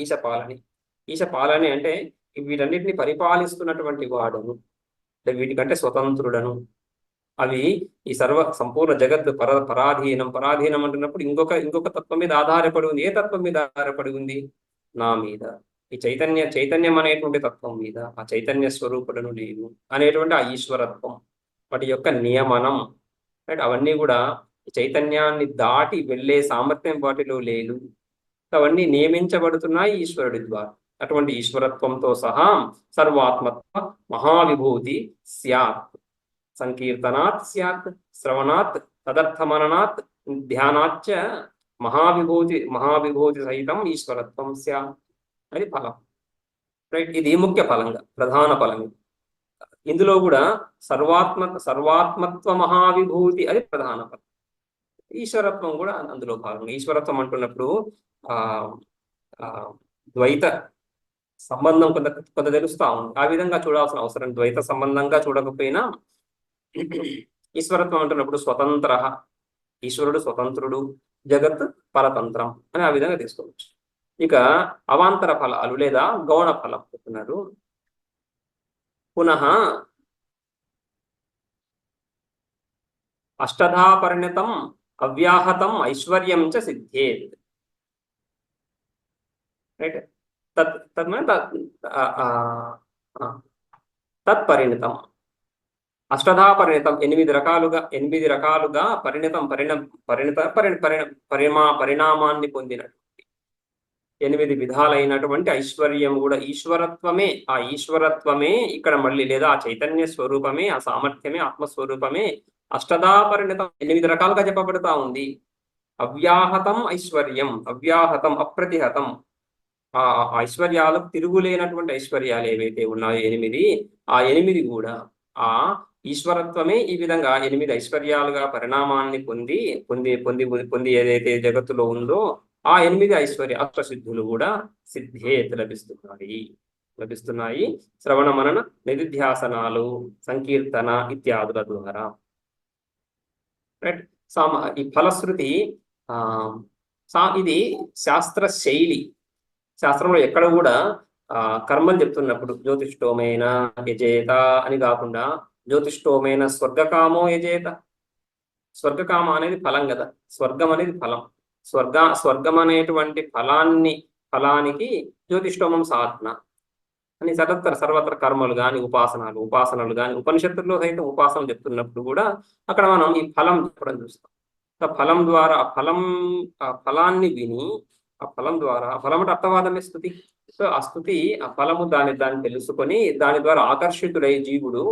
ఈశ పాలనే అంటే వీటన్నిటిని పరిపాలిస్తున్నటువంటి వాడును, అంటే వీటికంటే స్వతంత్రుడను. అవి ఈ సంపూర్ణ జగత్తు పరాధీనం అంటున్నప్పుడు ఇంకొక తత్వం మీద ఆధారపడి ఉంది. ఏ తత్వం మీద ఆధారపడి ఉంది? నా మీద. ఈ చైతన్యం అనేటువంటి తత్వం మీద, ఆ చైతన్య స్వరూపులను నేను అనేటువంటి ఆ ఈశ్వరత్వం, వాటి యొక్క నియమనం, రైట్. అవన్నీ కూడా చైతన్యాన్ని దాటి వెళ్ళే సామర్థ్యం వాటిలో లేదు. అవన్నీ నియమించబడుతున్నాయి ఈశ్వరుడి ద్వారా. అటువంటి ఈశ్వరత్వంతో సహా సర్వాత్మత్వ మహావిభూతి స్యాత్. సంకీర్తనాత్ స్యాత్, శ్రవణాత్, తదర్థమననాత్, ధ్యానాచ్చ మహావిభూతి సహితం ఈశ్వరత్వం స్యాత్. అది ఫలం, రైట్. ఇది ముఖ్య ఫలంగా, ప్రధాన ఫలంగా. ఇందులో కూడా సర్వాత్మత్వ మహావిభూతి అది ప్రధాన ఫలం. ఈశ్వరత్వం కూడా అందులో భాగంగా. ఈశ్వరత్వం అంటున్నప్పుడు ద్వైత సంబంధం కొంత తెలుస్తా ఉంది. ఆ విధంగా చూడాల్సిన అవసరం, ద్వైత సంబంధంగా చూడకపోయినా ఈశ్వరత్వం అంటున్నప్పుడు ఈశ్వరుడు స్వతంత్రుడు, జగత్ పరతంత్రం అని ఆ విధంగా తీసుకోవచ్చు. ఇక అవాంతర ఫలాలు లేదా గౌణ ఫలం చెప్తున్నారు. పునః అష్టధా పరిణతం అవ్యాహతం ఐశ్వర్యం చ సిద్ధేత్, రైట్. తత్పరిణతం, అష్టధా పరిణితం, 8 రకాలుగా పరిణితం పరిణామాన్ని పొందినటువంటి 8 విధాలైనటువంటి ఐశ్వర్యం కూడా ఈశ్వరత్వమే, ఆ ఈశ్వరత్వమే ఇక్కడ మళ్ళీ, లేదా ఆ చైతన్య స్వరూపమే, ఆ సామర్థ్యమే, ఆత్మస్వరూపమే అష్టదా పరిణితం 8 రకాలుగా చెప్పబడతా ఉంది. అవ్యాహతం ఐశ్వర్యం, అవ్యాహతం అప్రతిహతం, ఆ ఐశ్వర్యాలకు తిరుగులేనటువంటి ఐశ్వర్యాలు ఏవైతే ఉన్నాయో 8, ఆ 8 కూడా ఆ ఈశ్వరత్వమే ఈ విధంగా 8 ఐశ్వర్యాలుగా పరిణామాన్ని పొంది పొంది పొంది పొంది ఏదైతే జగత్తులో ఉందో ఆ 8 అష్టసిద్ధులు కూడా సిద్ధేత్ లభిస్తున్నాయి శ్రవణ మనన నిధిధ్యాసనాలు, సంకీర్తన ఇత్యాదుల ద్వారా. రైట్. ఈ ఫలశ్రుతి ఇది శాస్త్ర శైలి. శాస్త్రంలో ఎక్కడ కూడా కర్మలు చెప్తున్నప్పుడు జ్యోతిష్టోమైన యజేత అని కాకుండా జ్యోతిష్టోమైన స్వర్గకామో యజేత. స్వర్గకామ అనేది ఫలం కదా, స్వర్గం అనేది ఫలం. స్వర్గం అనేటువంటి ఫలానికి జ్యోతిష్టోమం సాధన అని సర్వత్ర కర్మలు కానీ ఉపాసనలు కానీ ఉపనిషత్తుల్లో సైతం ఉపాసనలు చెప్తున్నప్పుడు కూడా అక్కడ మనం ఈ ఫలం చెప్పడం చూస్తాం. ఫలం ద్వారా ఆ ఫలాన్ని విని ఆ ఫలం ద్వారా, ఆ ఫలం అంటే అర్థవాదమే స్థుతి. సో ఆ స్థుతి, ఆ ఫలము దాన్ని తెలుసుకొని దాని ద్వారా ఆకర్షితుడై జీవుడు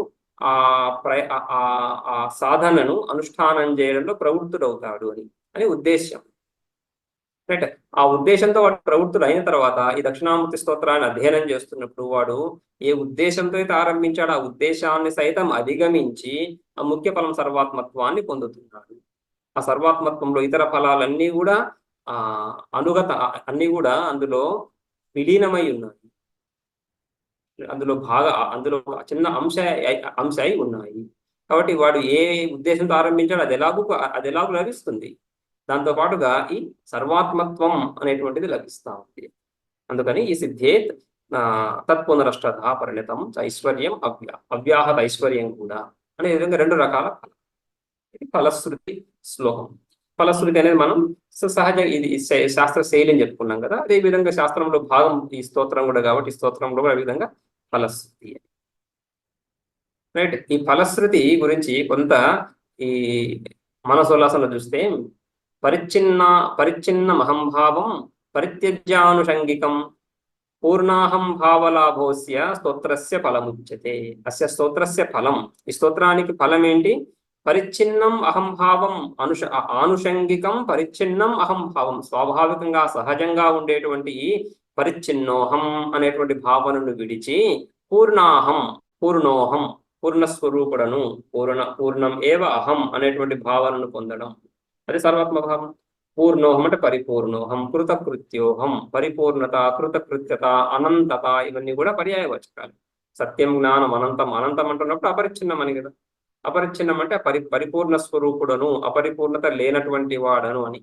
ఆ సాధనను అనుష్ఠానం చేయడంలో ప్రవృత్తుడవుతాడు అని ఉద్దేశ్యం. రైట్. ఆ ఉద్దేశంతో వాడు ప్రవృత్తులు అయిన తర్వాత ఈ దక్షిణామూర్తి స్తోత్రాన్ని అధ్యయనం చేస్తున్నప్పుడు వాడు ఏ ఉద్దేశంతో అయితే ఆరంభించాడో ఆ ఉద్దేశాన్ని సైతం అధిగమించి ఆ ముఖ్య ఫలం సర్వాత్మత్వాన్ని పొందుతున్నాడు. ఆ సర్వాత్మత్వంలో ఇతర ఫలాలన్నీ కూడా అన్నీ కూడా అందులో విలీనమై ఉన్నాయి, అందులో చిన్న అంశ అయి ఉన్నాయి. కాబట్టి వాడు ఏ ఉద్దేశంతో ఆరంభించాడో అది ఎలాగూ లభిస్తుంది. దాంతో పాటుగా ఈ సర్వాత్మత్వం అనేటువంటిది లభిస్తా ఉంది. అందుకని ఈ సిద్ధేత్ తత్పునరష్టధ పరిణితం ఐశ్వర్యం అవ్యాహత ఐశ్వర్యం కూడా అనే విధంగా 2 రకాల ఫలం. ఇది ఫలశ్రుతి శ్లోకం. ఫలశ్రుతి అనేది మనం సహజ ఇది శాస్త్ర శైలి అని చెప్పుకున్నాం కదా, అదే విధంగా శాస్త్రంలో భాగం ఈ స్తోత్రం కూడా, కాబట్టి ఈ స్తోత్రంలో కూడా ఈ విధంగా ఫలశ్రుతి. రైట్. ఈ ఫలశ్రుతి గురించి కొంత ఈ మనసోల్లాసంలో చూస్తే పరిచ్ఛిన్న మహంభావం పరిత్యజ్యానుషంగికం పూర్ణాహం భావలాభోస్య స్తోత్రస్య ఫలముచ్యతే. అస్య స్తోత్రస్య ఫలం, ఈ స్తోత్రానికి ఫలం ఏంటి? పరిచ్ఛిన్నం అహంభావం ఆనుషంగికం పరిచ్ఛిన్నం అహంభావం. స్వాభావికంగా సహజంగా ఉండేటువంటి పరిచ్ఛిన్నోహం అనేటువంటి భావనను విడిచి పూర్ణోహం పూర్ణస్వరూపుడను పూర్ణం ఏవ అహం అనేటువంటి భావనను పొందడం, అది సర్వాత్మ భావం. పూర్ణోహం అంటే పరిపూర్ణోహం, కృతకృత్యోహం పరిపూర్ణత, కృతకృత్యత, అనంతత, ఇవన్నీ కూడా పర్యాయవాచకాలు. సత్యం, జ్ఞానం, అనంతం అంటున్నప్పుడు అపరిచ్ఛిన్నం అని కదా. అపరిచ్ఛిన్నం అంటే పరిపూర్ణ స్వరూపుడను, అపరిపూర్ణత లేనటువంటి వాడను అని.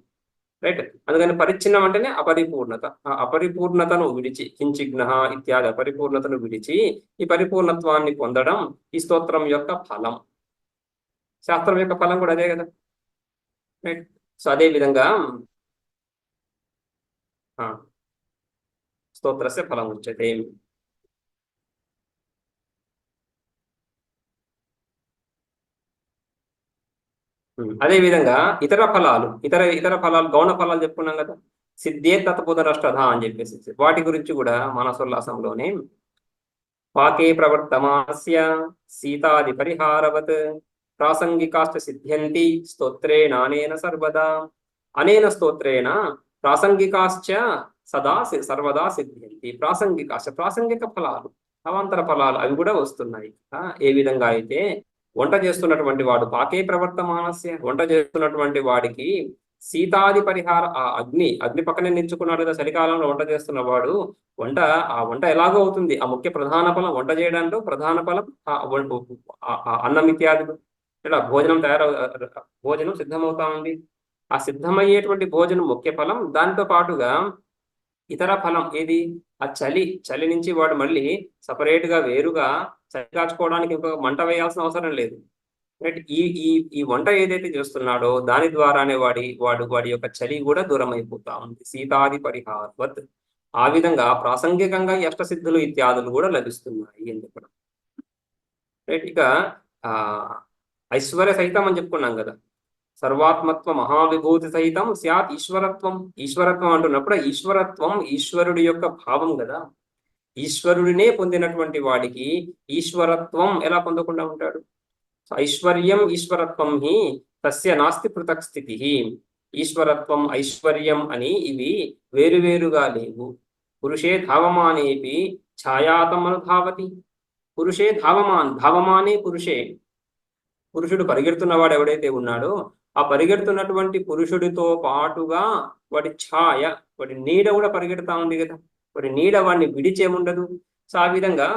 రైట్. అందుకని పరిచ్ఛిన్నం అంటేనే అపరిపూర్ణత. ఆ అపరిపూర్ణతను విడిచి కించిజ్ఞ ఇత్యాది అపరిపూర్ణతను విడిచి ఈ పరిపూర్ణత్వాన్ని పొందడం ఈ స్తోత్రం యొక్క ఫలం. శాస్త్రం యొక్క ఫలం కూడా అదే కదా. రైట్. సో అదే విధంగా స్తోత్రస్య ఫలం ఉచ్యతే. అదే విధంగా ఇతర ఫలాలు గౌణ ఫలాలు చెప్పుకున్నాం కదా, సిద్ధే తత్పునరష్టధ అని చెప్పేసి వాటి గురించి కూడా మనసోల్లాసంలోనే పాకే ప్రవర్తమానస్య సీతాది పరిహారవత్ ప్రాసంగికాశ్చ సిద్ధ్యంతి స్తోత్రేణానేన సర్వదా. అనేన స్తోత్రేణ ప్రాసంగికాశ్చ సర్వదా సిద్ధ్యంతి. ప్రాసంగిక ఫలాలు, అవాంతర ఫలాలు అవి కూడా వస్తున్నాయి. ఏ విధంగా అయితే వంట చేస్తున్నటువంటి వాడు పాకే ప్రవర్తమానస్య, వంట చేస్తున్నటువంటి వాడికి సీతాది పరిహార, ఆ అగ్ని పక్కనే నిల్చుకున్నాడు కదా చలికాలంలో వంట చేస్తున్న వాడు, ఆ వంట ఎలాగో అవుతుంది. ఆ ముఖ్య ప్రధాన ఫలం వంట చేయడంలో ప్రధాన ఫలం అన్నం ఇత్యాదులు. ఇలా భోజనం సిద్ధమవుతా ఉంది. ఆ సిద్ధమయ్యేటువంటి భోజనం ముఖ్య ఫలం. దాంతో పాటుగా ఇతర ఫలం ఏది? ఆ చలి నుంచి వాడు మళ్ళీ సపరేట్గా వేరుగా చలి కాచుకోవడానికి ఇంకొక మంట వేయాల్సిన అవసరం లేదు. ఈ వంట ఏదైతే చేస్తున్నాడో దాని ద్వారానే వాడి యొక్క చలి కూడా దూరం అయిపోతా ఉంది. సీతాది పరిహారవత్. ఆ విధంగా ప్రాసంగికంగా ఈ అష్టసిద్ధులు ఇత్యాదులు కూడా లభిస్తున్నాయి అని చెప్పడం. రైట్. ఇక ఐశ్వర్య సహితం అని చెప్పుకున్నాం కదా. సర్వాత్మత్వ మహావిభూతి సహితం స్యాత్ ఈశ్వరత్వం. ఈశ్వరత్వం అంటున్నప్పుడు ఈశ్వరత్వం ఈశ్వరుడి యొక్క భావం కదా. ఈశ్వరుడినే పొందినటువంటి వాడికి ఈశ్వరత్వం ఎలా పొందకుండా ఉంటాడు? ఐశ్వర్యం ఈశ్వరత్వం హి తస్య నాస్తి పృథక్ స్థితి. ఈశ్వరత్వం ఐశ్వర్యం అని ఇవి వేరువేరుగా లేవు. పురుషే ధావమానేపి ఛాయాతం అనుధావతి. పురుషే ధావమానే పురుషే. పురుషుడు పరిగెడుతున్నవాడు ఎవడైతే ఉన్నాడో ఆ పరిగెడుతున్నటువంటి పురుషుడితో పాటుగా వాడి ఛాయ, వాడి నీడ కూడా పరిగెడతా ఉంది కదా. వాడి నీడ వాడిని విడిచేముండదు. సో ఆ విధంగా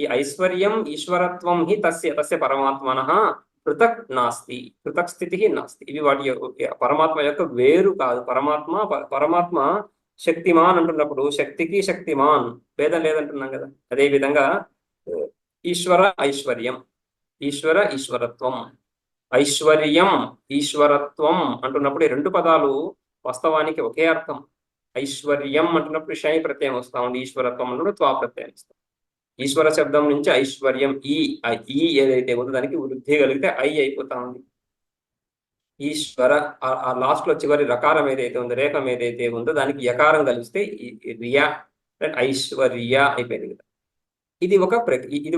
ఈ ఐశ్వర్యం ఈశ్వరత్వం హి తస్య పరమాత్మనః పృథక్ నాస్తి, పృథక్ స్థితి నాస్తి. ఇవి వాటి పరమాత్మ యొక్క వేరు కాదు. పరమాత్మ శక్తిమాన్ అంటున్నప్పుడు శక్తికి శక్తిమాన్ భేదం లేదంటున్నాం కదా. అదే విధంగా ఈశ్వర ఐశ్వర్యం, ఈశ్వర ఈశ్వరత్వం, ఐశ్వర్యం ఈశ్వరత్వం అంటున్నప్పుడు ఈ రెండు పదాలు వాస్తవానికి ఒకే అర్థం. ఐశ్వర్యం అంటున్నప్పుడు షై ప్రత్యయం వస్తా ఉంది, ఈశ్వరత్వం అన్నప్పుడు త్వా ప్రత్యయం వస్తాం. ఈశ్వర శబ్దం నుంచి ఐశ్వర్యం ఈ ఏదైతే ఉందో దానికి వృద్ధి కలిగితే ఐ అయిపోతా ఉంది. ఈశ్వర ఆ లాస్ట్ లో చివరి రకారం ఏదైతే ఉందో, రేఖం ఏదైతే ఉందో దానికి యకారం కలిస్తే రియా ఐశ్వర్య అయిపోయింది కదా. ఇది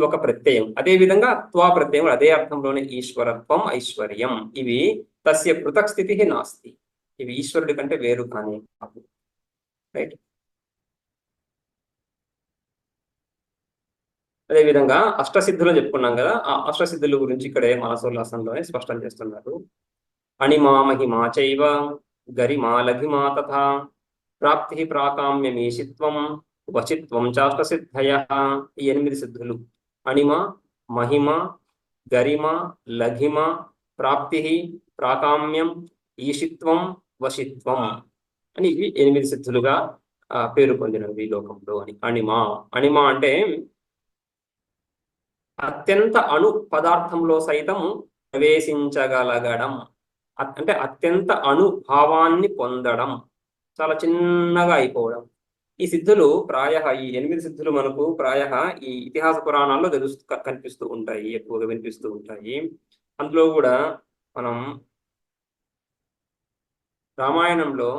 ఒక ప్రత్యయం. అదే విధంగా త్వా ప్రత్యయం అదే అర్థంలోనే ఈశ్వరత్వం ఐశ్వర్యం ఇవి తస్య పృథక్ స్థితి నాస్తి. ఇవి ఈశ్వరుడి కంటే వేరు కానీ కాదు. రైట్. అదేవిధంగా అష్టసిద్ధులు చెప్పుకున్నాం కదా. ఆ అష్టసిద్ధుల గురించి ఇక్కడే మనసోల్లాసంలోనే స్పష్టం చేస్తున్నారు. అణిమా మహిమా చైవ గరిమా లఘిమా తథా ప్రాప్తి ప్రాకామ్యమీషిత్వం వచిత్వం చాష్టసిద్ధయ. ఈ 8 సిద్ధులు అణిమ మహిమ గరిమ లఘిమ ప్రాప్తి ప్రాకామ్యం ఈషిత్వం వశిత్వం అని ఇవి 8 సిద్ధులుగా పేరు పొందినవి ఈ లోకంలో అని. అణిమ అంటే అత్యంత అణు పదార్థంలో సైతం ప్రవేశించగలగడం, అంటే అత్యంత అణుభావాన్ని పొందడం, చాలా చిన్నగా అయిపోవడం. ఈ సిద్ధులు ఈ 8 సిద్ధులు మనకు ఈ ఇతిహాస పురాణాల్లో కనిపిస్తూ ఉంటాయి, ఎక్కువగా వినిపిస్తూ ఉంటాయి. అందులో కూడా మనం రామాయణంలో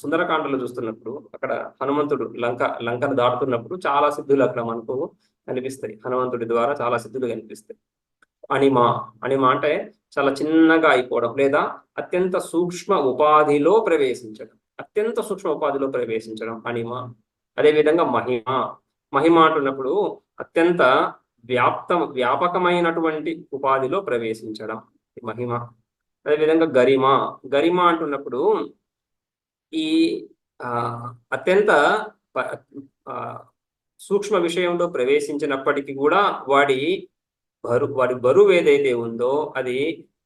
సుందరకాండలో చూస్తున్నప్పుడు అక్కడ హనుమంతుడు లంకను దాటుతున్నప్పుడు చాలా సిద్ధులు అక్కడ మనకు కనిపిస్తాయి. హనుమంతుడి ద్వారా చాలా సిద్ధులు కనిపిస్తాయి. అణిమ అంటే చాలా చిన్నగా అయిపోవడం లేదా అత్యంత సూక్ష్మ ఉపాధిలో ప్రవేశించడం, అత్యంత సూక్ష్మ ఉపాధిలో ప్రవేశించడం అణిమ. అదేవిధంగా మహిమ అంటున్నప్పుడు అత్యంత వ్యాపకమైనటువంటి ఉపాధిలో ప్రవేశించడం మహిమ. అదేవిధంగా గరిమ అంటున్నప్పుడు ఈ అత్యంత సూక్ష్మ విషయంలో ప్రవేశించినప్పటికీ కూడా వాడి బరువు ఏదైతే ఉందో అది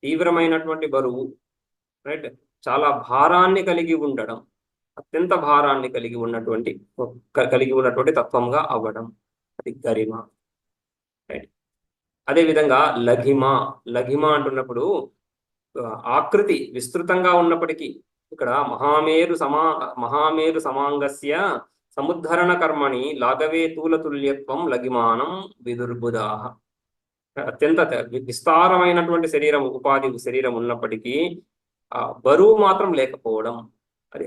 తీవ్రమైనటువంటి బరువు. రైట్. చాలా భారాన్ని కలిగి ఉండడం, అత్యంత భారాన్ని కలిగి ఉన్నటువంటి తత్వంగా అవ్వడం, అది గరిమ. రైట్. అదేవిధంగా లఘిమ అంటున్నప్పుడు ఆకృతి విస్తృతంగా ఉన్నప్పటికీ ఇక్కడ మహామేరు సమాంగస్య సముద్ధరణ కర్మణి లాఘవే తూలతుల్యత్వం లఘిమానం విదుర్బుధాః. అత్యంత విస్తారమైనటువంటి శరీరం ఉన్నప్పటికీ బరువు మాత్రం లేకపోవడం, అది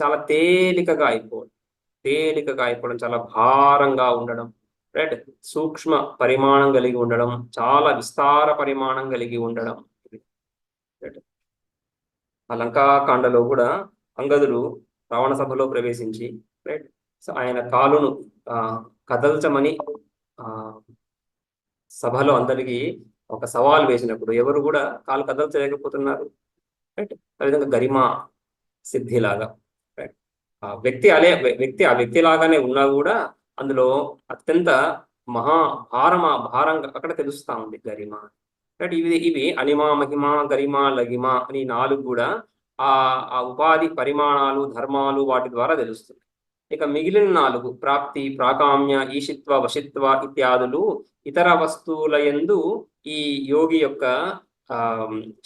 చాలా తేలికగా అయిపోవడం, చాలా భారంగా ఉండడం. రైట్. సూక్ష్మ పరిమాణం కలిగి ఉండడం, చాలా విస్తార పరిమాణం కలిగి ఉండడం. ఆ లంకాకాండలో కూడా అంగదుడు రావణ సభలో ప్రవేశించి రైట్ సో ఆయన కాలును కదల్చమని సభలో అందరికీ ఒక సవాల్ వేసినప్పుడు ఎవరు కూడా కాలు కదల్చలేకపోతున్నారు. రైట్. అదేవిధంగా గరిమా సిద్ధిలాగా రైట్. ఆ వ్యక్తి లాగానే ఉన్నా కూడా అందులో అత్యంత భారంగా అక్కడ తెలుస్తా ఉంది గరిమ. రైట్. ఇవి అణిమ మహిమ గరిమ లఘిమ అని 4 కూడా ఆ ఉపాధి పరిమాణాలు ధర్మాలు వాటి ద్వారా తెలుస్తుంది. ఇక మిగిలిన 4 ప్రాప్తి ప్రాకామ్య ఈషిత్వ వశిత్వ ఇత్యాదులు ఇతర వస్తువుల యందు ఈ యోగి యొక్క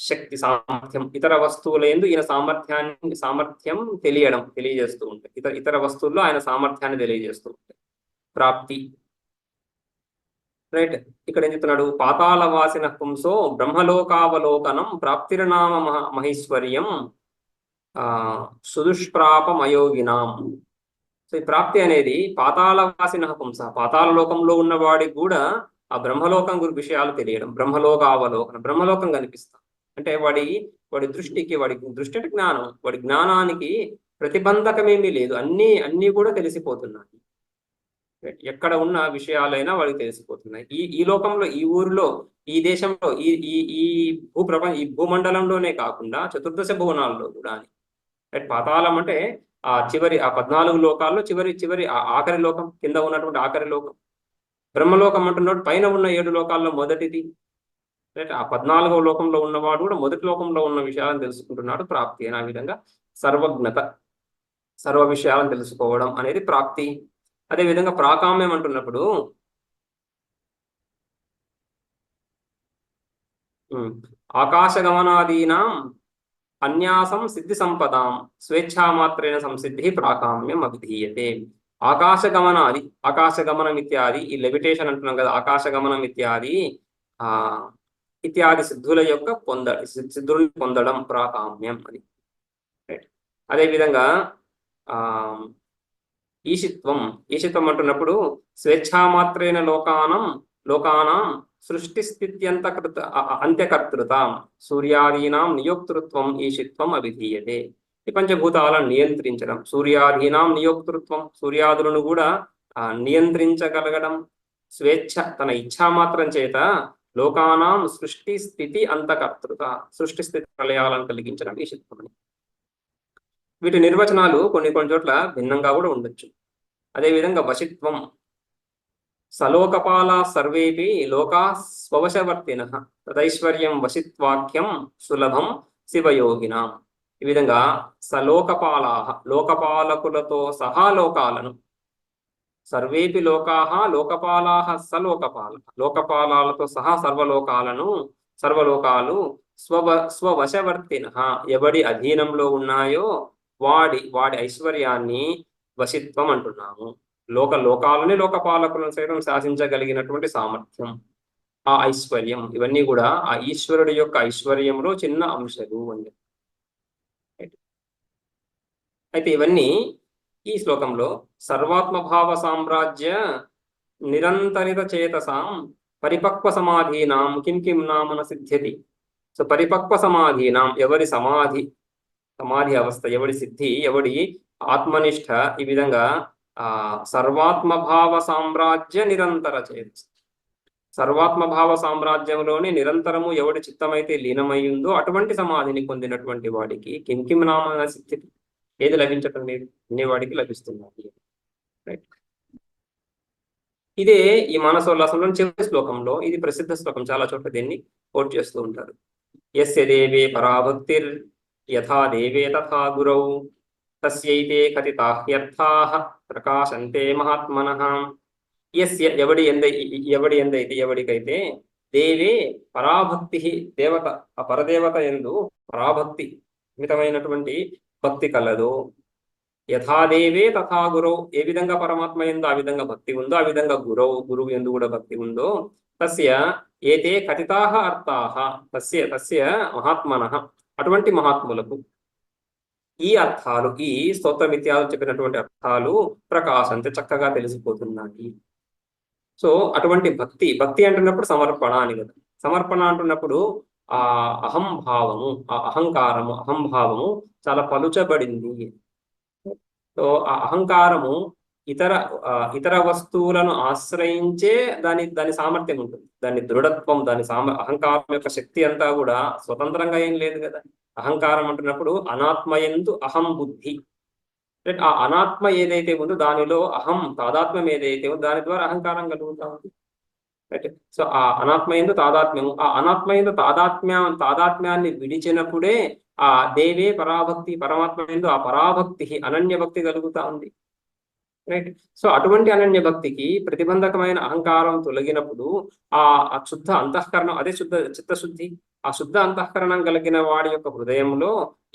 శక్తి సామర్థ్యం, ఇతర వస్తువుల యందు ఈయన సామర్థ్యం తెలియజేస్తూ ఉంటాయి. ఇతర వస్తువుల్లో ఆయన సామర్థ్యాన్ని తెలియజేస్తూ ఉంటాయి. ప్రాప్తి రైట్. ఇక్కడ ఏం చెప్తున్నాడు? పాతాళవాసిన పుంసో బ్రహ్మలోకావలోకనం ప్రాప్తిర్నామ మహేశ్వర్యం సుదుష్ప్రాపమయోగినాం. సో ఈ ప్రాప్తి అనేది పాతాళవాసిన పుంస, పాతాళ లోకంలో ఉన్న వాడికి కూడా ఆ బ్రహ్మలోకం గురి విషయాలు తెలియడం, బ్రహ్మలోకావలోకనం, బ్రహ్మలోకం కనిపిస్తాం. అంటే వాడి దృష్టికి, వాడి దృష్టి అంటే జ్ఞానం, వాడి జ్ఞానానికి ప్రతిబంధకమేమీ లేదు, అన్నీ కూడా తెలిసిపోతున్నాయి. ఎక్కడ ఉన్న విషయాలైనా వాడికి తెలిసిపోతున్నాయి. ఈ లోకంలో, ఈ ఊరిలో, ఈ దేశంలో, ఈ ఈ ఈ ఈ భూమండలంలోనే కాకుండా చతుర్దశ భువనాల్లో కూడా అని. పాతాళం అంటే ఆ 14 లోకాల్లో చివరి ఆఖరి లోకం, కింద ఉన్నటువంటి ఆఖరి లోకం. బ్రహ్మలోకం అంటున్నాడు పైన ఉన్న 7 లోకాల్లో మొదటిది. ఆ 14వ లోకంలో ఉన్నవాడు కూడా మొదటి లోకంలో ఉన్న విషయాలను తెలుసుకుంటున్నాడు. ప్రాప్తి అని ఆ విధంగా సర్వజ్ఞత, సర్వ విషయాలను తెలుసుకోవడం అనేది ప్రాప్తి. అదేవిధంగా ప్రాకామ్యం అంటున్నప్పుడు ఆకాశగమనాదీనాం అన్యాసం సిద్ధి సంపదాం స్వేచ్ఛామాత్రేణ సంసిద్ధి ప్రాకామ్యం అభిధీయతే. ఆకాశగమనాది, ఆకాశగమనం ఇత్యాది, ఈ లెవిటేషన్ అంటున్నాం కదా, ఆకాశగమనం ఇత్యాది ఇత్యాది సిద్ధుల యొక్క సిద్ధుల్ని పొందడం ప్రాకామ్యం అని. అదేవిధంగా ఈశిత్వం అంటున్నప్పుడు స్వేచ్ఛామాత్రేణ లోకానాం సృష్టి అంత్యకర్తృతాం సూర్యాదీనాం నియోక్తృత్వం ఈశిత్వం అభిధీయతే. ఈ పంచభూతాలను నియంత్రించడం, సూర్యాదీనాం నియోక్తృత్వం, సూర్యాదులను కూడా నియంత్రించగలగడం, స్వేచ్ఛ తన ఇచ్ఛామాత్రం చేత లోకానాం సృష్టి స్థితి అంతకర్తృత, సృష్టి స్థితి ప్రళయాలను కలిగించడం ఈశిత్వం అని. వీటి నిర్వచనాలు కొన్ని చోట్ల భిన్నంగా కూడా ఉండొచ్చు. అదేవిధంగా వశిత్వం, సలోకపాలా సర్వేపి లోకా స్వవశవర్తిన తదైశ్వర్యం వశిత్వాఖ్యం సులభం శివయోగినాం. ఈ విధంగా సలోకపాలాహ, లోకపాలకులతో సహా లోకాలను, సర్వేపి లోకాహ లోకపాలాహ సలోకపాల, లోకపాలాలతో సహా సర్వలోకాలు స్వవశవర్తిన, ఎవడి అధీనంలో ఉన్నాయో వాడి ఐశ్వర్యాన్ని వశిత్వం అంటున్నాము. లోకాలని లోకపాలకులను సైతం శాసించగలిగినటువంటి సామర్థ్యం, ఆ ఐశ్వర్యం, ఇవన్నీ కూడా ఆ ఈశ్వరుడి యొక్క ఐశ్వర్యంలో చిన్న అంశాలు అని. అయితే ఇవన్నీ ఈ శ్లోకంలో సర్వాత్మభావ సామ్రాజ్య నిరంతరిత చేతసాం పరిపక్వ సమాధీనాం కిం నామన సిద్ధ్యతి. సో పరిపక్వ సమాధీనాం, ఎవరి సమాధి అవస్థ, ఎవడి సిద్ధి, ఎవడి ఆత్మనిష్ట, ఈ విధంగా సర్వాత్మభావ సామ్రాజ్య నిరంతర చేత, సర్వాత్మభావ సామ్రాజ్యంలోనే నిరంతరము ఎవడి చిత్తమైతే లీనమయ్యిందో అటువంటి సమాధిని పొందినటువంటి వాడికి కిం నామన సిద్ధికి, ఏది లభించటం లేదు, అన్ని వాడికి లభిస్తున్నాయి. రైట్. ఇదే ఈ మానసోల్లాసంలో చివరి శ్లోకంలో, ఇది ప్రసిద్ధ శ్లోకం, చాలా చోట్ల దీన్ని కోట్ చేస్తూ ఉంటారు. యస్య దేవే పరాభక్తిర్ యథా దేవే తథా గురౌ తస్యైతే కథితాహ్యర్థాః ప్రకాశంతే మహాత్మనః. యస్య, ఎవడికైతే దేవే పరాభక్తి, దేవత ఆ పరదేవత యందు పరాభక్తి, మితమైనటువంటి భక్తి కలదు, యథాదేవే తథా గురౌ, ఏ విధంగా పరమాత్మ యందు ఆ విధంగా భక్తి ఉందో, ఆ విధంగా గురువు యందు కూడా భక్తి ఉందో, తస్య ఏతే కథితాః అర్థాః, తస్య మహాత్మనః, అటువంటి మహాత్ములకు ఈ అర్థాలు, ఈ స్తోత్రమిత్యాలు చెప్పినటువంటి అర్థాలు ప్రకాశంతే, చక్కగా తెలిసిపోతున్నాయి. సో అటువంటి భక్తి అంటున్నప్పుడు సమర్పణ అని కదా. సమర్పణ అంటున్నప్పుడు ఆ అహంభావము, ఆ అహంభావము చాలా పలుచబడింది. సో ఆ అహంకారము ఇతర వస్తువులను ఆశ్రయించే దాని సామర్థ్యం ఉంటుంది, దాని దృఢత్వం, అహంకారం యొక్క శక్తి అంతా కూడా స్వతంత్రంగా ఏం లేదు కదా. అహంకారం అంటున్నప్పుడు అనాత్మయందు అహం బుద్ధి, ఆ అనాత్మ ఏదైతే ఉందో దానిలో అహం తాదాత్మ్యం ఏదైతే ఉందో దాని ద్వారా అహంకారం కలుగుతా ఉంది. రైట్. సో ఆ అనాత్మయందు తాదాత్మ్యము, ఆ అనాత్మయందు తాదాత్మ్యాన్ని విడిచినప్పుడే ఆ దేవే పరాభక్తి, పరమాత్మ యందు ఆ పరాభక్తి, అనన్య భక్తి కలుగుతా ఉంది. రైట్. సో అటువంటి అనన్య భక్తికి ప్రతిబంధకమైన అహంకారం తొలగినప్పుడు ఆ శుద్ధ అంతఃకరణం, అదే చిత్తశుద్ధి, ఆ శుద్ధ అంతఃకరణం కలిగిన వాడి యొక్క హృదయంలో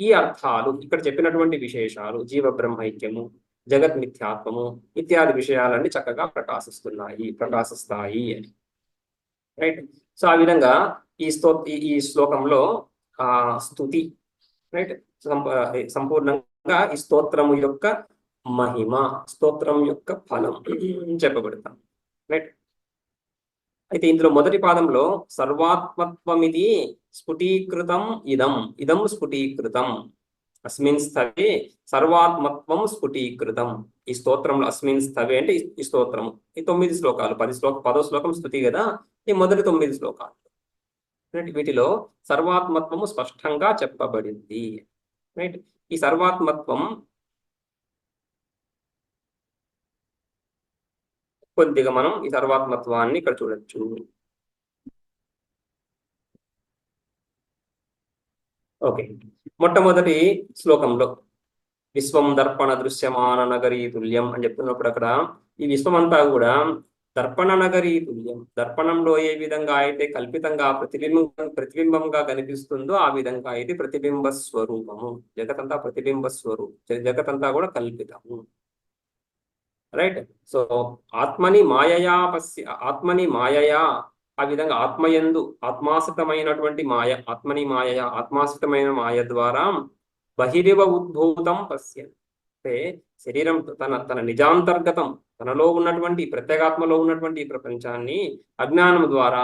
ఈ అర్థాలు, ఇక్కడ చెప్పినటువంటి విశేషాలు, జీవ బ్రహ్మైక్యము, జగత్ మిథ్యాత్వము ఇత్యాది విషయాలన్నీ చక్కగా ప్రకాశిస్తాయి అని. రైట్. సో ఆ విధంగా ఈ శ్లోకంలో స్తుతి, రైట్, సంపూర్ణంగా ఈ స్తోత్రము యొక్క మహిమ, స్తోత్రం యొక్క ఫలం చెప్పబడతాం. రైట్. అయితే ఇందులో మొదటి పాదంలో సర్వాత్మత్వమిది స్ఫుటీకృతం ఇదం, ఇదం స్ఫుటీకృతం, అస్మిన్ స్థవే సర్వాత్మత్వం స్ఫుటీకృతం. ఈ స్తోత్రంలో అస్మిన్ స్థవే అంటే ఈ స్తోత్రము, ఈ 9 శ్లోకాలు, 10వ శ్లోకం స్తుతి కదా, ఈ మొదటి 9 శ్లోకాలు, రైట్, వీటిలో సర్వాత్మత్వము స్పష్టంగా చెప్పబడింది. రైట్. ఈ సర్వాత్మత్వం కొద్దిగా మనం ఈ సర్వాత్మత్వాన్ని ఇక్కడ చూడొచ్చు. ఓకే. మొట్టమొదటి శ్లోకంలో విశ్వం దర్పణ దృశ్యమాన నగరీ తుల్యం అని చెప్తున్నప్పుడు అక్కడ ఈ విశ్వం అంతా కూడా దర్పణ నగరీ తుల్యం, దర్పణంలో ఏ విధంగా అయితే కల్పితంగా ప్రతిబింబంగా కనిపిస్తుందో ఆ విధంగా అయితే ప్రతిబింబ స్వరూపము, జగతంతా ప్రతిబింబ స్వరూపం, జగతంతా కూడా కల్పితము. రైట్. సో ఆత్మని మాయయా ఆత్మని మాయయా, ఆ విధంగా ఆత్మయందు ఆత్మాశ్రితమైనటువంటి మాయ, ఆత్మని మాయయా ఆత్మాశ్రితమైన మాయ ద్వారా బహిరివ ఉద్భూతం పశ్య, అంటే శరీరం తన నిజాంతర్గతం, తనలో ఉన్నటువంటి ప్రత్యేగాత్మలో ఉన్నటువంటి ప్రపంచాన్ని అజ్ఞానం ద్వారా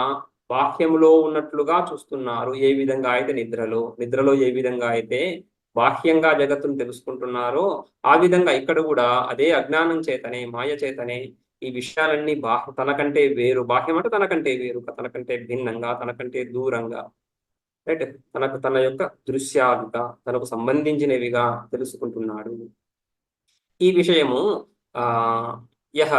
బాహ్యంలో ఉన్నట్లుగా చూస్తున్నారు. ఏ విధంగా అయితే నిద్రలో ఏ విధంగా అయితే బాహ్యంగా జగత్తును తెలుసుకుంటున్నారో ఆ విధంగా ఇక్కడ కూడా అదే అజ్ఞానం చేతనే, మాయ చేతనే ఈ విషయాలన్నీ తనకంటే వేరు, బాహ్యం అంటే తనకంటే వేరు, తనకంటే భిన్నంగా, తనకంటే దూరంగా, రైట్, తన యొక్క దృశ్యాలుగా, తనకు సంబంధించినవిగా తెలుసుకుంటున్నాడు. ఈ విషయము యహ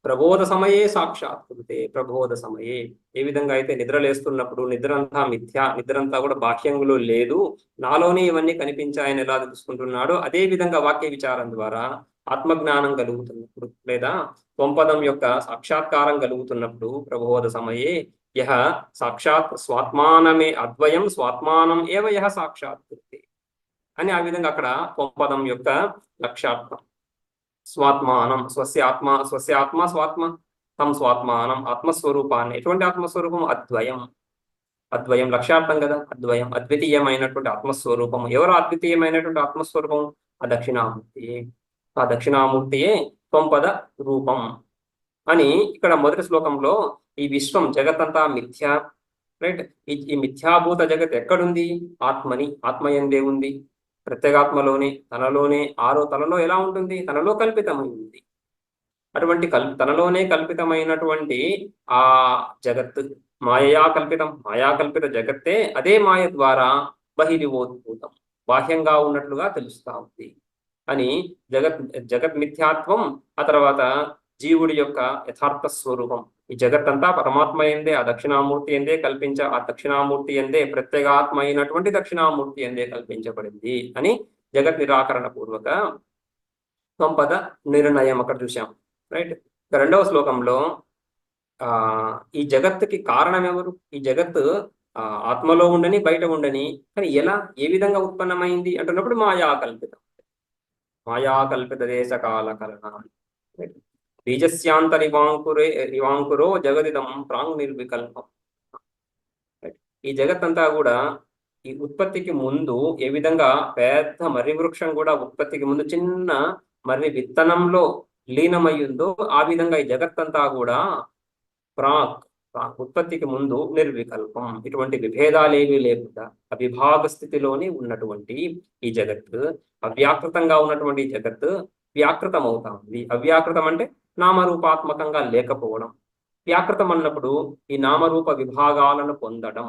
ప్రబోధ సమయే సాక్షాత్కృతే, ప్రబోధ సమయే, ఏ విధంగా అయితే నిద్రలేస్తున్నప్పుడు నిద్రంతా మిథ్య, నిద్రంతా కూడా బాహ్యంలో లేదు, నాలోనే ఇవన్నీ కనిపించాయని ఎలా తెలుసుకుంటున్నాడో అదే విధంగా వాక్య విచారం ద్వారా ఆత్మజ్ఞానం కలుగుతున్నప్పుడు లేదా త్వంపదం యొక్క సాక్షాత్కారం కలుగుతున్నప్పుడు ప్రబోధ సమయే యహ సాక్షాత్ స్వాత్మానమే అద్వయం స్వాత్మానం ఏవ యహ సాక్షాత్కృతే అని, ఆ విధంగా అక్కడ త్వంపదం యొక్క లక్ష్యార్థం స్వాత్మానం, స్వస్యాత్మ స్వాత్మ తం స్వాత్మానం, ఆత్మస్వరూపాన్ని, ఎటువంటి ఆత్మస్వరూపం, అద్వయం, అద్వయం లక్ష్యార్థం కదా, అద్వయం అద్వితీయమైనటువంటి ఆత్మస్వరూపం. ఎవరు అద్వితీయమైనటువంటి ఆత్మస్వరూపం? ఆ దక్షిణామూర్తియే, ఆ దక్షిణామూర్తియే త్వంపద రూపం అని ఇక్కడ మొదటి శ్లోకంలో ఈ విశ్వం జగత్తంతా మిథ్య, రైట్, ఈ మిథ్యాభూత జగత్ ఎక్కడుంది? ఆత్మని, ఆత్మయందే ఉంది, ప్రత్యేగాత్మలోనే, తనలోనే. తనలో ఎలా ఉంటుంది? తనలో కల్పితమైంది. అటువంటి తనలోనే కల్పితమైనటువంటి ఆ జగత్ మాయా కల్పిత జగత్తే అదే మాయ ద్వారా బహిరివోద్భూతం, బాహ్యంగా ఉన్నట్లుగా తెలుస్తా ఉంది అని జగత్ మిథ్యాత్వం, ఆ తర్వాత జీవుడి యొక్క యథార్థ స్వరూపం, ఈ జగత్తంతా పరమాత్మ ఎందే, ఆ దక్షిణామూర్తి ఎందే ఆ దక్షిణామూర్తి ఎందే, ప్రత్యేగాత్మ అయినటువంటి దక్షిణామూర్తి ఎందే కల్పించబడింది అని జగత్ నిరాకరణ పూర్వక సంపద నిర్ణయం అక్కడ చూసాం. రైట్. రెండవ శ్లోకంలో ఈ జగత్తుకి కారణం ఎవరు? ఈ జగత్తు ఆత్మలో ఉండని, బయట ఉండని, కానీ ఎలా, ఏ విధంగా ఉత్పన్నమైంది అంటున్నప్పుడు మాయాకల్పిత దేశకాల కలన, బీజస్యాంతరివాంకురో జగదిదం ప్రాంగ్ నిర్వికల్పం. ఈ జగత్తంతా కూడా ఈ ఉత్పత్తికి ముందు ఏ విధంగా పెద్ద మర్రి వృక్షం కూడా ఉత్పత్తికి ముందు చిన్న మర్రి విత్తనంలో లీనమయ్యిందో ఆ విధంగా ఈ జగత్తంతా కూడా ఉత్పత్తికి ముందు నిర్వికల్పం, ఇటువంటి విభేదాలేవి లేకుండా అవిభాగ స్థితిలోనే ఉన్నటువంటి ఈ జగత్తు, అవ్యాకృతంగా ఉన్నటువంటి ఈ జగత్తు వ్యాకృతం అవుతా ఉంది. అవ్యాకృతం అంటే నామరూపాత్మకంగా లేకపోవడం. వ్యాకృతం అన్నప్పుడు ఈ నామరూప విభాగాలను పొందడం.